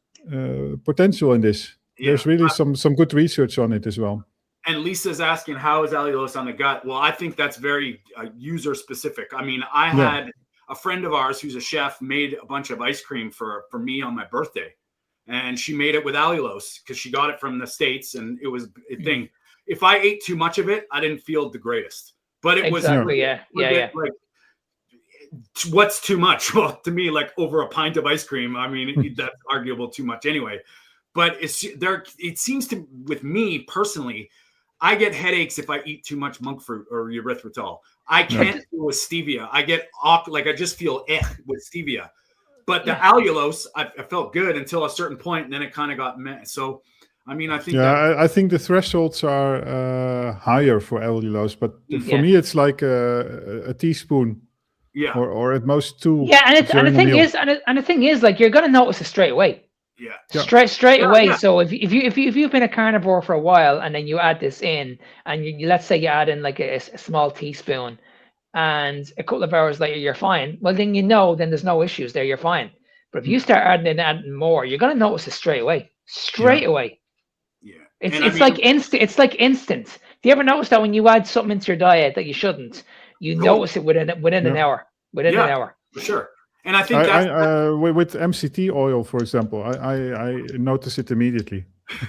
potential in this. Yeah, there's really some good research on it as well. And Lisa's asking, how is allulose on the gut? Well, I think that's very user specific. I mean, I had a friend of ours who's a chef made a bunch of ice cream for me on my birthday. And she made it with allulose because she got it from the States, and it was a thing. If I ate too much of it, I didn't feel the greatest. But it was like, what's too much? Well, to me, like over a pint of ice cream, I mean, that's arguable too much anyway. But it seems to, with me personally, I get headaches if I eat too much monk fruit or erythritol. I can't do with stevia. I get I just feel with stevia. But the allulose, I felt good until a certain point, and then it kind of got meh. So, I mean, I think I think the thresholds are higher for allulose, but for me, it's like a teaspoon, or at most 2. Yeah, and the thing is, like, you're gonna notice it straight away. Straight away. Yeah. So if you've been a carnivore for a while, and then you add this in, and you let's say you add in like a small teaspoon, and a couple of hours later you're fine, well then then there's no issues there, you're fine. But if you start adding more, you're gonna notice it straight away. Yeah. It's like instant. Do you ever notice that when you add something into your diet that you shouldn't, you notice it within an hour? An hour. For sure. And I think with MCT oil, for example, I notice it immediately.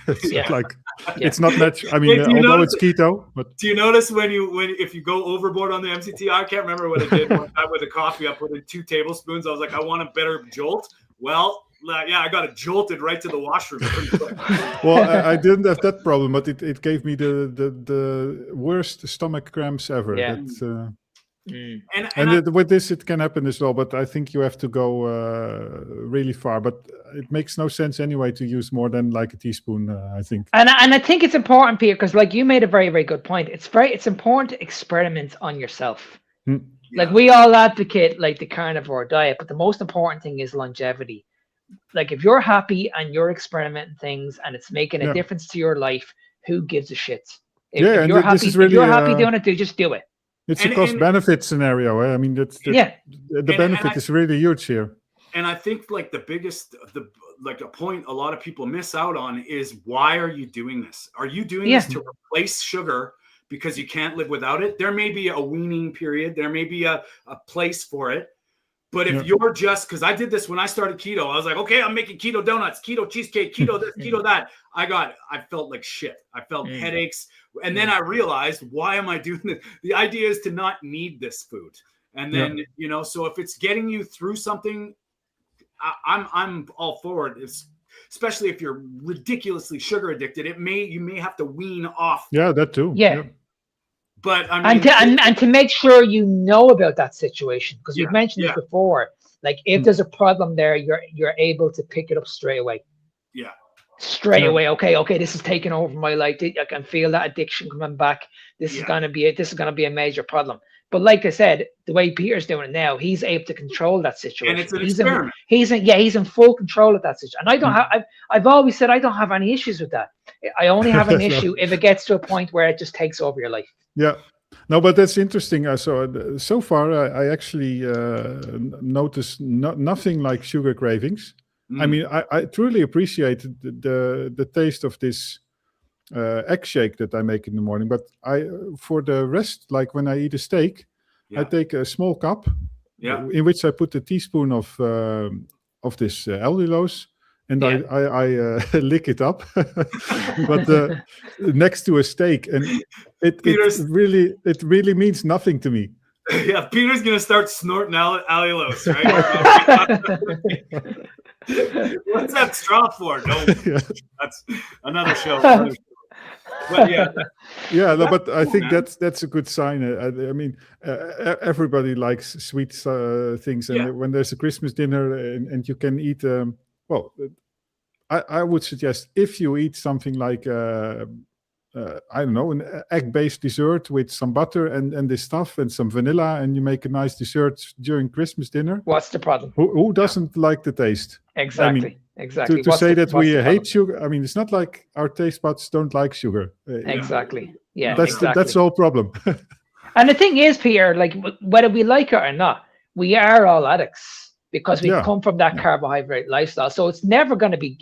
It's not natural. I mean, although it's keto, but do you notice if you go overboard on the MCT? I can't remember what I did one time with a coffee. I put in 2 tablespoons. I was like, I want a better jolt. Well, I got it jolted right to the washroom. Well, I didn't have that problem, but it gave me the worst stomach cramps ever. Yeah. And with this, it can happen as well, but I think you have to go really far. But it makes no sense anyway to use more than like a teaspoon, I think. And I think it's important, Peter, because like you made a very, very good point. It's important to experiment on yourself. Like we all advocate like the carnivore diet, but the most important thing is longevity. Like if you're happy and you're experimenting things and it's making a difference to your life, who gives a shit? If you're happy doing it, just do it. It's a cost-benefit scenario. I mean, the benefit is really huge here. And I think like the biggest, a point a lot of people miss out on is, why are you doing this? Are you doing this to replace sugar because you can't live without it? There may be a weaning period. There may be a place for it. But if you're just, because I did this when I started keto, I was like, okay, I'm making keto donuts, keto cheesecake, keto this, keto that. I felt like shit. I felt headaches. And then I realized, why am I doing this? The idea is to not need this food. And then, so if it's getting you through something, I'm all for it. Especially if you're ridiculously sugar addicted, you may have to wean off. Yeah, that too. Yeah. But I mean, and to make sure you know about that situation, because we've mentioned this before. Like if there's a problem there, you're able to pick it up straight away. Yeah. Straight away. Okay, this is taking over my life. I can feel that addiction coming back. This is gonna be a major problem. But like I said, the way Peter's doing it now, he's able to control that situation. And it's an experiment. He's in full control of that situation. And I don't have. I've always said I don't have any issues with that. I only have an issue if it gets to a point where it just takes over your life. Yeah. No, but that's interesting. So far, I actually noticed nothing like sugar cravings. I mean, I truly appreciated the taste of this egg shake that I make in the morning. But for the rest, like when I eat a steak, I take a small cup in which I put a teaspoon of this allulose, and I lick it up, but next to a steak, and it really means nothing to me. Yeah, Peter's gonna start snorting allulose, right? What's that straw for? No, that's another show. But no, but I think that's a good sign. I mean, everybody likes sweet things, and when there's a Christmas dinner and you can eat, well, I would suggest if you eat something like I don't know, an egg-based dessert with some butter and this stuff and some vanilla, and you make a nice dessert during Christmas dinner. What's the problem? Who doesn't like the taste? Exactly. I mean, exactly. To say that we hate sugar, I mean, it's not like our taste buds don't like sugar. Exactly. Yeah. That's the whole problem. And the thing is, Peter, like whether we like it or not, we are all addicts because we come from that carbohydrate lifestyle. So it's never going to be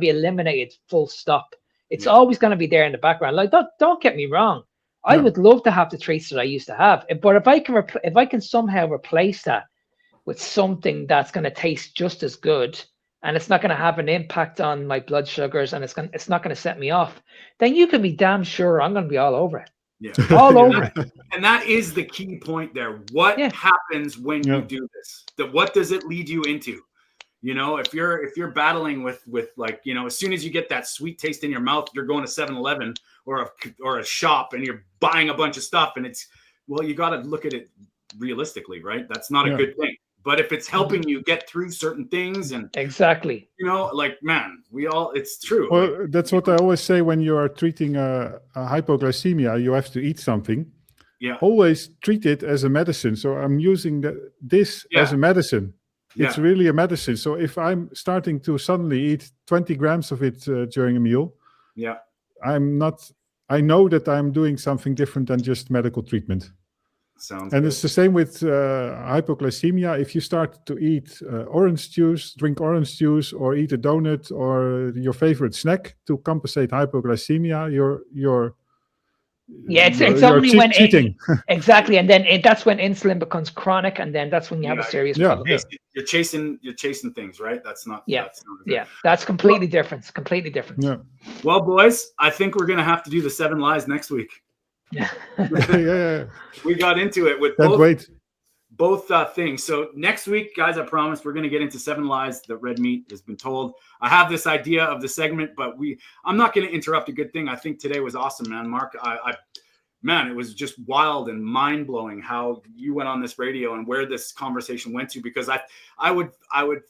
eliminated full stop. It's always going to be there in the background. Like, don't get me wrong. I would love to have the treats that I used to have, but if I can somehow replace that with something that's going to taste just as good, and it's not going to have an impact on my blood sugars, and it's not going to set me off, then you can be damn sure I'm going to be all over it. Yeah, all over it. And that is the key point there. What happens when you do this? What does it lead you into? You know, if you're battling with like, you know, as soon as you get that sweet taste in your mouth, you're going to 7-Eleven or a shop and you're buying a bunch of stuff, and you got to look at it realistically, right? That's not a good thing. But if it's helping you get through certain things and exactly, you know, like, man, it's true. Well, that's what I always say when you are treating a hypoglycemia, you have to eat something. Yeah. Always treat it as a medicine. So I'm using this as a medicine. It's really a medicine. So if I'm starting to suddenly eat 20 grams of it during a meal, I know that I'm doing something different than just medical treatment. Sounds and good. It's the same with hypoglycemia. If you start to eat orange juice, drink orange juice, or eat a donut or your favorite snack to compensate hypoglycemia, you're it's only when cheating. Exactly, and then that's when insulin becomes chronic, and then that's when you have a serious problem. You're chasing things, right? That's not. That's completely different. Completely different. Yeah. Well, boys, I think we're gonna have to do the 7 lies next week. We got into it with both things. So next week, guys, I promise we're going to get into 7 lies that red meat has been told. I have this idea of the segment, but I'm not going to interrupt a good thing. I think today was awesome, man. Mark, man, it was just wild and mind blowing how you went on this radio and where this conversation went to, because I would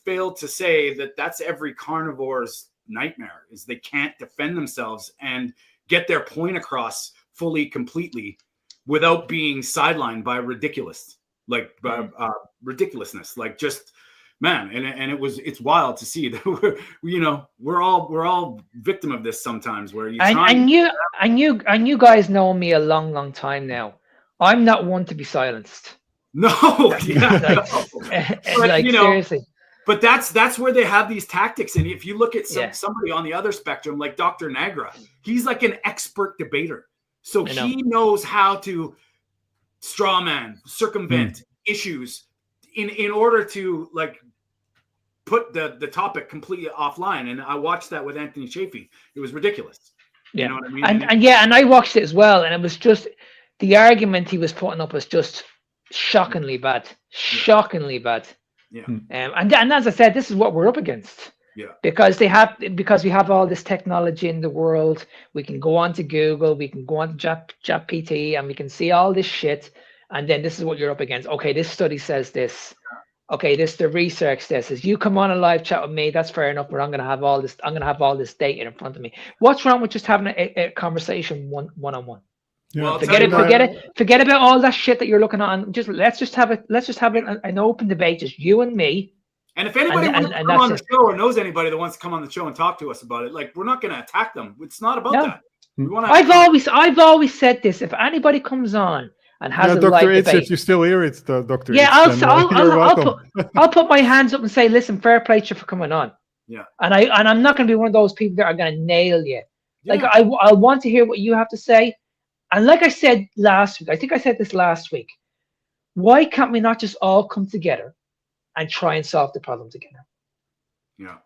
fail to say that that's every carnivore's nightmare, is they can't defend themselves and get their point across fully, completely, without being sidelined by ridiculousness. Like just, man, and it's wild to see that we're all victim of this sometimes, where you guys know me a long time now. I'm not one to be silenced. No, seriously. But that's where they have these tactics. And if you look at somebody on the other spectrum, like Dr. Nagra, he's like an expert debater. So he knows how to strawman, circumvent issues in order to like put the topic completely offline. And I watched that with Anthony Chafee. It was ridiculous. Yeah. You know what I mean? And I watched it as well. And it was just, the argument he was putting up was just shockingly bad. Shockingly bad. Yeah. And as I said, this is what we're up against. Yeah. Because we have all this technology in the world. We can go on to Google, we can go on to ChatGPT, and we can see all this shit. And then this is what you're up against. Okay, this study says this. okay, the research says you come on a live chat with me, that's fair enough, but I'm gonna have all this data in front of me. What's wrong with just having a conversation one-on-one? Yeah, Well, Forget about all that shit that you're looking on. Let's just have an open debate, just you and me. And if anybody wants to come on the show or knows anybody that wants to come on the show and talk to us about it, like, we're not going to attack them. It's not about that. We want to. I've always said this. If anybody comes on and has a live debate, if you still hear it, Dr. Yeah, I'll put my hands up and say, listen, fair play to you for coming on. Yeah. And I'm not going to be one of those people that are going to nail you. Yeah. Like I want to hear what you have to say. And like I said last week, I think I said this last week. Why can't we not just all come together and try and solve the problem together? Yeah.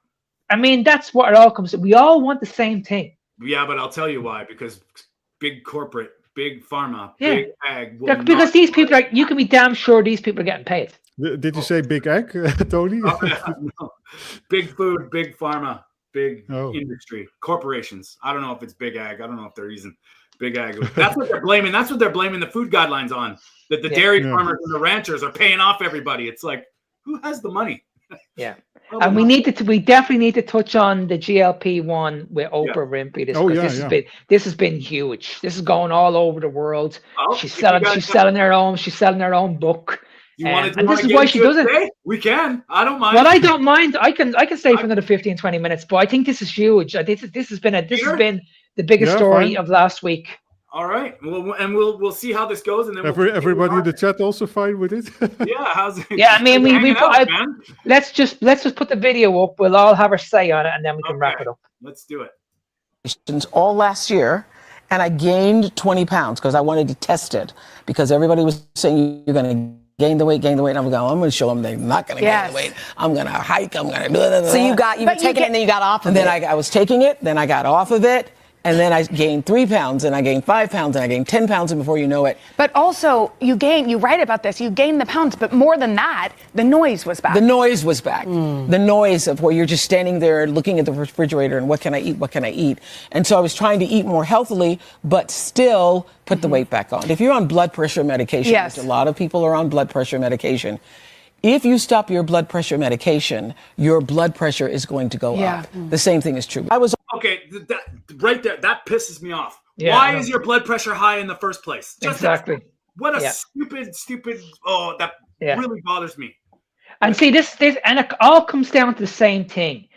I mean, that's what it all comes to. We all want the same thing. Yeah, but I'll tell you why. Because big corporate, big pharma, big ag. Because these people are, you can be damn sure these people are getting paid. Did you say big ag, Tony? No. Big food, big pharma, big industry, corporations. I don't know if it's big ag. I don't know if they're using big ag. That's what they're blaming. That's what they're blaming the food guidelines on. That the dairy farmers and the ranchers are paying off everybody. It's like, who has the money? Yeah. And we definitely need to touch on the GLP-1 with Oprah Winfrey. This has been huge. This is going all over the world. She's selling her own book. And this is why she does it. We can. I don't mind. Well, I don't mind. I can stay for another 15, 20 minutes, but I think this is huge. This has been the biggest story of last week. All right. Well, and we'll see how this goes, and then everybody in the chat also fine with it. Yeah. How's it? Yeah. I mean, let's just put the video up. We'll all have our say on it, and then we can wrap it up. Let's do it. All last year, and I gained 20 pounds because I wanted to test it, because everybody was saying you're going to gain the weight, and I'm going to show them they're not going to gain the weight. I'm going to hike. I'm going to. So you were taking it, and then you got off of it. And then I was taking it, then I got off of it. And then I gained 3 pounds, and I gained 5 pounds, and I gained 10 pounds, and before you know it. But also, you write about this, you gained the pounds, but more than that, the noise was back. The noise was back. The noise of where you're just standing there looking at the refrigerator and what can I eat? And so I was trying to eat more healthily, but still put the weight back on. If you're on blood pressure medication, which a lot of people are on blood pressure medication, if you stop your blood pressure medication, your blood pressure is going to go up. The same thing is true. Okay, that right there, that pisses me off. Yeah, Why is your blood pressure high in the first place? Exactly. What a stupid. Oh, that really bothers me. And see, this, and it all comes down to the same thing.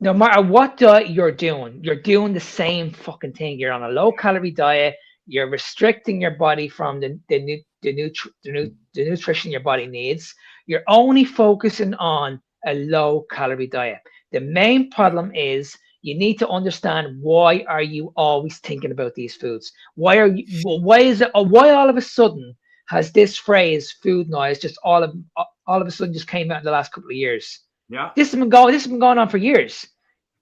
No matter what diet you're doing the same fucking thing. You're on a low-calorie diet. You're restricting your body from the nutrition your body needs. You're only focusing on a low-calorie diet. The main problem is you need to understand, why are you always thinking about these foods? Why all of a sudden has this phrase food noise just all of a sudden just came out in the last couple of years? Yeah. This has been going on for years.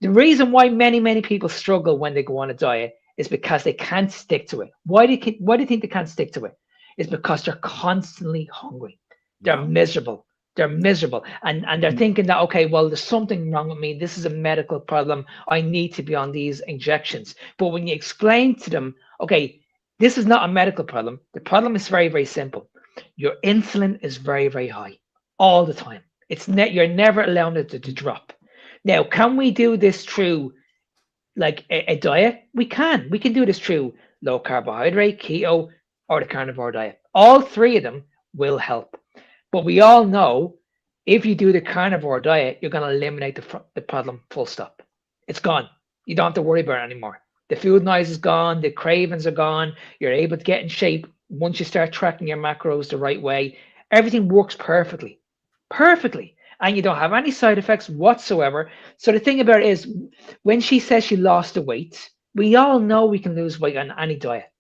The reason why many people struggle when they go on a diet is because they can't stick to it. Why do you think they can't stick to it? It's because they're constantly hungry. They're miserable. They're miserable. And they're thinking that, okay, well, there's something wrong with me. This is a medical problem. I need to be on these injections. But when you explain to them, okay, this is not a medical problem. The problem is very, very simple. Your insulin is very, very high all the time. You're never allowing it to drop. Now, can we do this through like a diet? We can do this through low carbohydrate, keto, or the carnivore diet. All three of them will help. But we all know, if you do the carnivore diet, you're going to eliminate the problem, full stop. It's gone. You don't have to worry about it anymore. The food noise is gone. The cravings are gone. You're able to get in shape once you start tracking your macros the right way. Everything works perfectly. And you don't have any side effects whatsoever. So the thing about it is, when she says she lost the weight, we all know we can lose weight on any diet.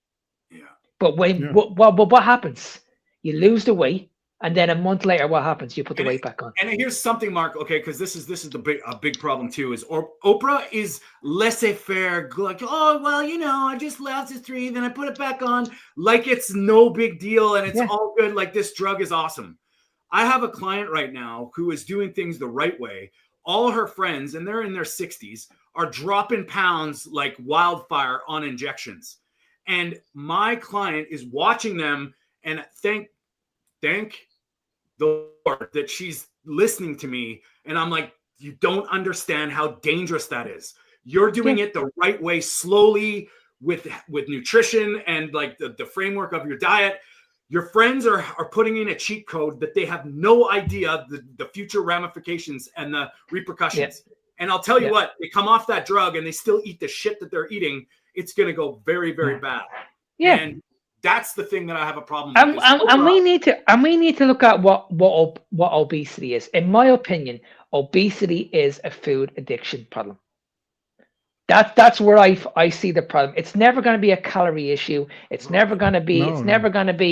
Yeah. But what happens? You lose the weight. And then a month later, what happens? You put the weight back on. And here's something, Mark. Okay, because this is a big problem too. Is Oprah is laissez-faire, like, oh well, I just lost 3, then I put it back on, like it's no big deal and it's all good. Like, this drug is awesome. I have a client right now who is doing things the right way. All her friends, and they're in their 60s, are dropping pounds like wildfire on injections. And my client is watching them, and thank the Lord that she's listening to me, and I'm like, you don't understand how dangerous that is. You're doing it the right way, slowly, with nutrition and like the framework of your diet. Your friends are putting in a cheat code that they have no idea the future ramifications and the repercussions. And I'll tell you what, they come off that drug and they still eat the shit that they're eating. It's going to go very, very bad. Yeah. And that's the thing that I have a problem And, with. and we need to look at what obesity is. In my opinion, obesity is a food addiction problem. That's where I see the problem. It's never going to be a calorie issue. It's never going to be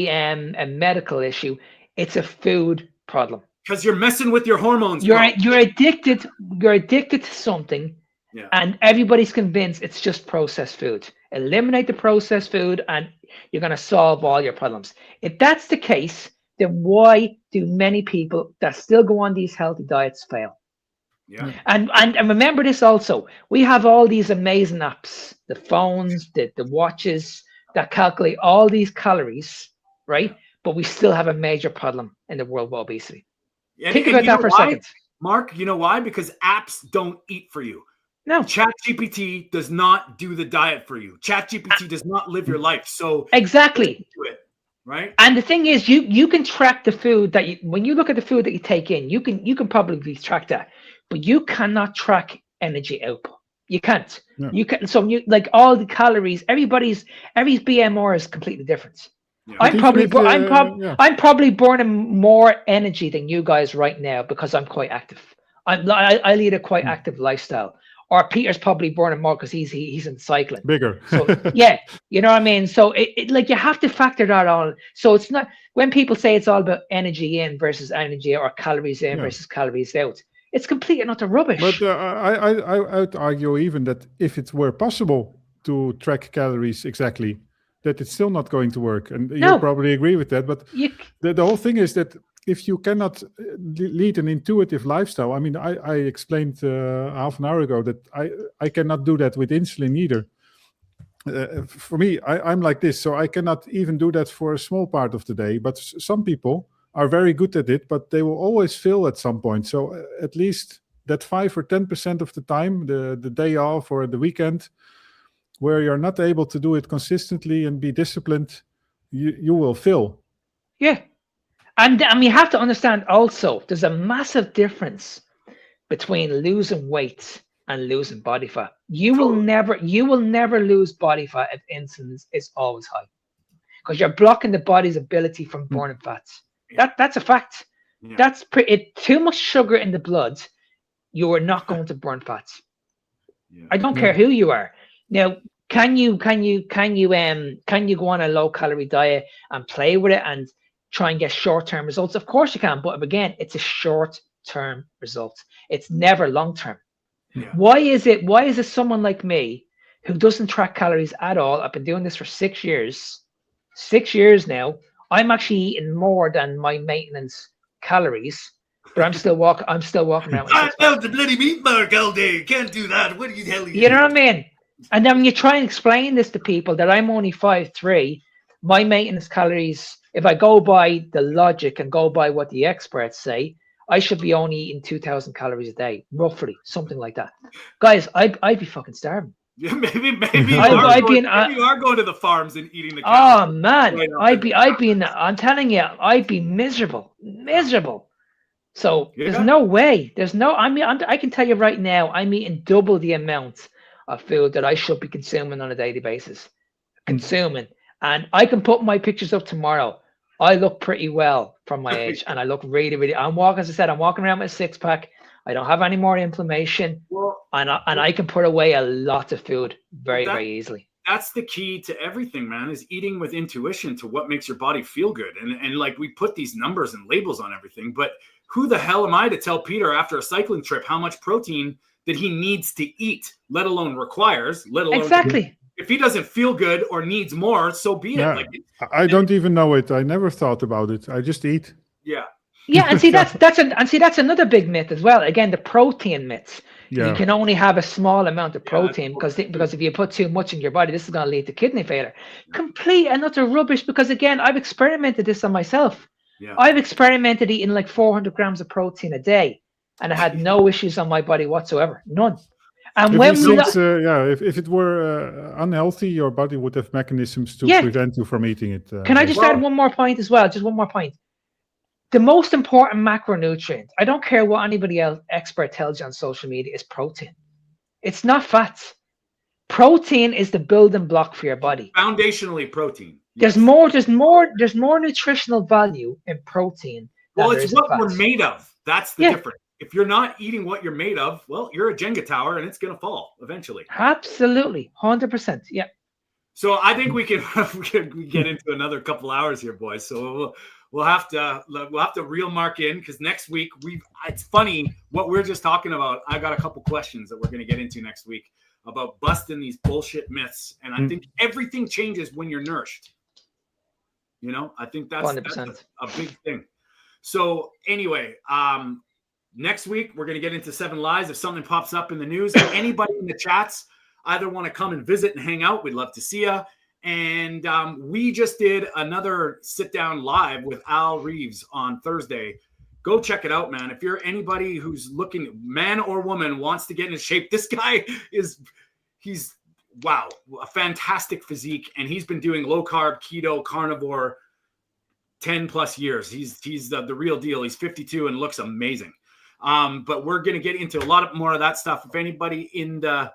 a medical issue. It's a food problem. Because you're messing with your hormones. You're addicted to something, and everybody's convinced it's just processed food. Eliminate the processed food and you're going to solve all your problems. If that's the case, then why do many people that still go on these healthy diets fail? Yeah. And remember this also. We have all these amazing apps, the phones, the watches that calculate all these calories, right? But we still have a major problem in the world of obesity. Think about that for a second. Mark, you know why? Because apps don't eat for you. No. ChatGPT does not do the diet for you. ChatGPT does not live your life. So exactly. Right. And the thing is, you can track the food that when you look at the food that you take in, you can probably track that. But you cannot track energy output. You can't. No. You can. So you like all the calories. Every BMR is completely different. Yeah. I'm probably burning more energy than you guys right now because I'm quite active. I lead a quite active lifestyle. Or Peter's probably burning more because he's in cycling. Bigger. So yeah, you know what I mean? So it like you have to factor that all. So it's not when people say it's all about energy in versus energy or calories in versus calories out. It's complete and utter rubbish. But I would argue even that if it were possible to track calories exactly, that it's still not going to work. And you probably agree with that. But the whole thing is that if you cannot lead an intuitive lifestyle, I mean, I explained half an hour ago that I cannot do that with insulin either. For me, I'm like this, so I cannot even do that for a small part of the day. But some people are very good at it, but they will always fail at some point. So at least that 5 or 10% of the time, the day off or the weekend, where you're not able to do it consistently and be disciplined, you will fail. Yeah. And you have to understand also, there's a massive difference between losing weight and losing body fat. You will never lose body fat if insulin is always high, because you're blocking the body's ability from burning fats. That's a fact. Yeah. That's too much sugar in the blood. You are not going to burn fats. Yeah. I don't care who you are. Now, can you go on a low calorie diet and play with it and try and get short-term results? Of course you can, but again, it's a short-term result. It's never long-term. Yeah. Why is it someone like me who doesn't track calories at all? I've been doing this for 6 years. 6 years now. I'm actually eating more than my maintenance calories, but I'm still walking around with I have the bloody meat mark all day. You can't do that. What are you telling me? You know what I mean? And then when you try and explain this to people that I'm only 5'3", my maintenance calories, if I go by the logic and go by what the experts say, I should be only eating 2,000 calories a day, roughly, something like that. Guys, I'd be fucking starving. Yeah, maybe you are going to the farms and eating the cows. Oh man, I'm telling you, I'd be miserable. So there's no way. I can tell you right now, I'm eating double the amount of food that I should be consuming on a daily basis. And I can put my pictures up tomorrow. I look pretty well from my age, and I look really, really. I'm walking around with a 6-pack. I don't have any more inflammation, and I can put away a lot of food very easily. That's the key to everything, man, is eating with intuition to what makes your body feel good. And like, we put these numbers and labels on everything, but who the hell am I to tell Peter after a cycling trip how much protein that he needs to eat, let alone requires, exactly. If he doesn't feel good or needs more, so be it. Like, I don't even know it. I never thought about it. I just eat. Yeah. Yeah, and see that's another big myth as well. Again, the protein myths. Yeah. You can only have a small amount of protein because if you put too much in your body, this is going to lead to kidney failure. Complete and utter rubbish. Because again, I've experimented this on myself. Yeah. I've experimented eating like 400 grams of protein a day, and I had no issues on my body whatsoever. None. And when we if it were unhealthy, your body would have mechanisms to prevent you from eating it. Can I just add one more point as well? Just one more point. The most important macronutrient, I don't care what anybody else expert tells you on social media, is protein. It's not fats. Protein is the building block for your body. Foundationally, protein. There's more nutritional value in protein. Well, it's what we're made of. That's the difference. If you're not eating what you're made of, well, you're a Jenga tower and it's going to fall eventually. Absolutely. 100%. Yeah. So I think we can get into another couple hours here, boys. So we'll have to reel Mark in, because next week it's funny what we're just talking about. I got a couple questions that we're going to get into next week about busting these bullshit myths. And I think everything changes when you're nourished. You know, I think that's a big thing. So anyway, next week we're going to get into 7 Lies. If something pops up in the news, if anybody in the chats either want to come and visit and hang out, we'd love to see you. And we just did another sit down live with Al Reeves on Thursday. Go check it out, man. If you're anybody who's looking, man or woman, wants to get into shape, this guy he's wow, a fantastic physique. And he's been doing low carb, keto, carnivore 10 plus years. He's the real deal. He's 52 and looks amazing. But we're going to get into a lot more of that stuff. If anybody in the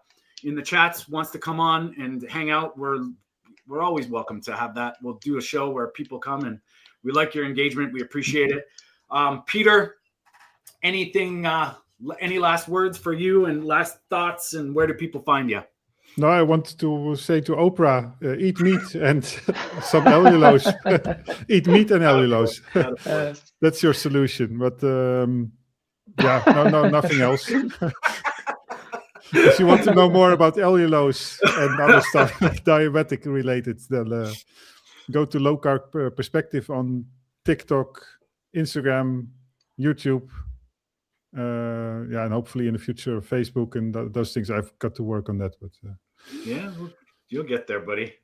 chats wants to come on and hang out, we're always welcome to have that. We'll do a show where people come, and we like your engagement. We appreciate it. Peter, anything, any last words for you and last thoughts, and where do people find you? No, I want to say to Oprah, eat meat and some allulose. Eat meat and allulose. That's your solution. But no, nothing else. If you want to know more about allulose and other stuff, diabetic related, then go to Low Carb Perspective on TikTok, Instagram, YouTube, and hopefully in the future Facebook and those things. I've got to work on that, but yeah, you'll get there, buddy.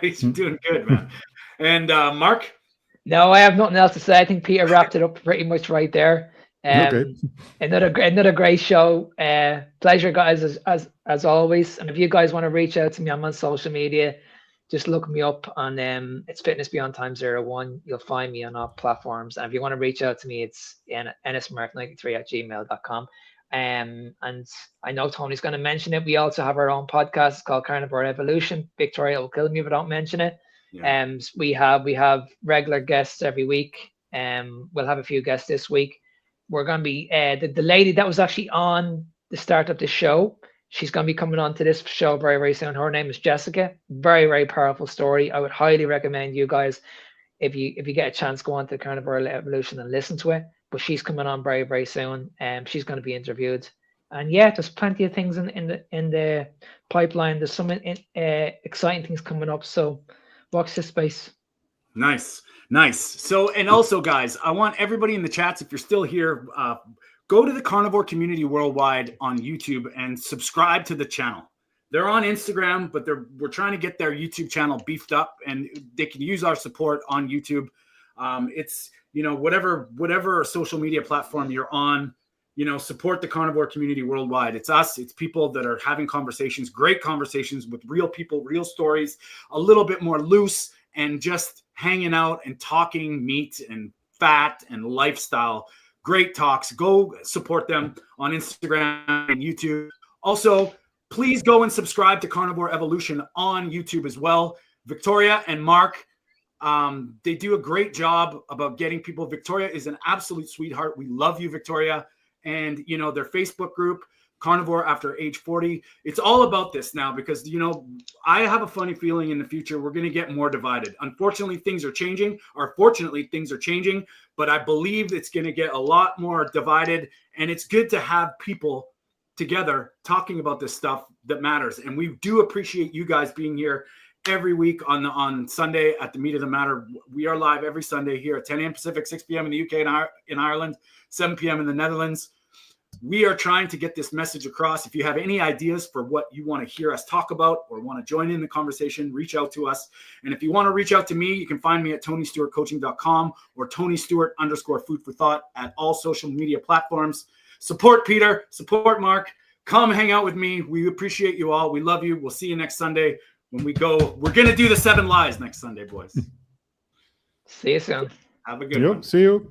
He's doing good, man. And Mark? No, I have nothing else to say. I think Peter wrapped it up pretty much right there. Okay. Another great show. Pleasure, guys, as always. And if you guys want to reach out to me, I'm on social media. Just look me up on it's Fitness Beyond Time 01. You'll find me on all platforms. And if you want to reach out to me, it's nsmark93@gmail.com. And I know Tony's going to mention it. We also have our own podcast. It's called Carnivore Evolution. Victoria will kill me if I don't mention it. Yeah. We have regular guests every week. We'll have a few guests this week. We're going to be the lady that was actually on the start of the show. She's going to be coming on to this show very, very soon. Her name is Jessica. Very, very powerful story. I would highly recommend you guys, if you get a chance, go on to Carnivore Evolution and listen to it. But she's coming on very, very soon. She's going to be interviewed. And yeah, there's plenty of things in the pipeline. There's some exciting things coming up. So watch this space. Nice. So, and also, guys, I want everybody in the chats, if you're still here, go to the Carnivore Community Worldwide on YouTube and subscribe to the channel. They're on Instagram, but we're trying to get their YouTube channel beefed up, and they can use our support on YouTube. It's, whatever social media platform you're on, support the Carnivore Community Worldwide. It's us. It's people that are having conversations, great conversations with real people, real stories, a little bit more loose, and just hanging out and talking meat and fat and lifestyle. Great talks. Go support them on Instagram and YouTube. Also, please go and subscribe to Carnivore Evolution on YouTube as well. Victoria and Mark, they do a great job about getting people. Victoria is an absolute sweetheart. We love you, Victoria. And, their Facebook group, Carnivore After Age 40. It's all about this now because, I have a funny feeling in the future we're going to get more divided. Unfortunately, things are changing, or fortunately, things are changing, but I believe it's going to get a lot more divided, and it's good to have people together talking about this stuff that matters. And we do appreciate you guys being here every week on Sunday at the Meat of the Matter. We are live every Sunday here at 10 a.m. Pacific, 6 p.m. in the UK and in Ireland, 7 p.m. in the Netherlands. We are trying to get this message across. If you have any ideas for what you want to hear us talk about or want to join in the conversation, reach out to us. And if you want to reach out to me, you can find me at TonyStewartCoaching.com or TonyStewart_food for thought at all social media platforms. Support Peter, support Mark. Come hang out with me. We appreciate you all. We love you. We'll see you next Sunday when we go. We're going to do the 7 lies next Sunday, boys. See you soon. Have a good one. See you.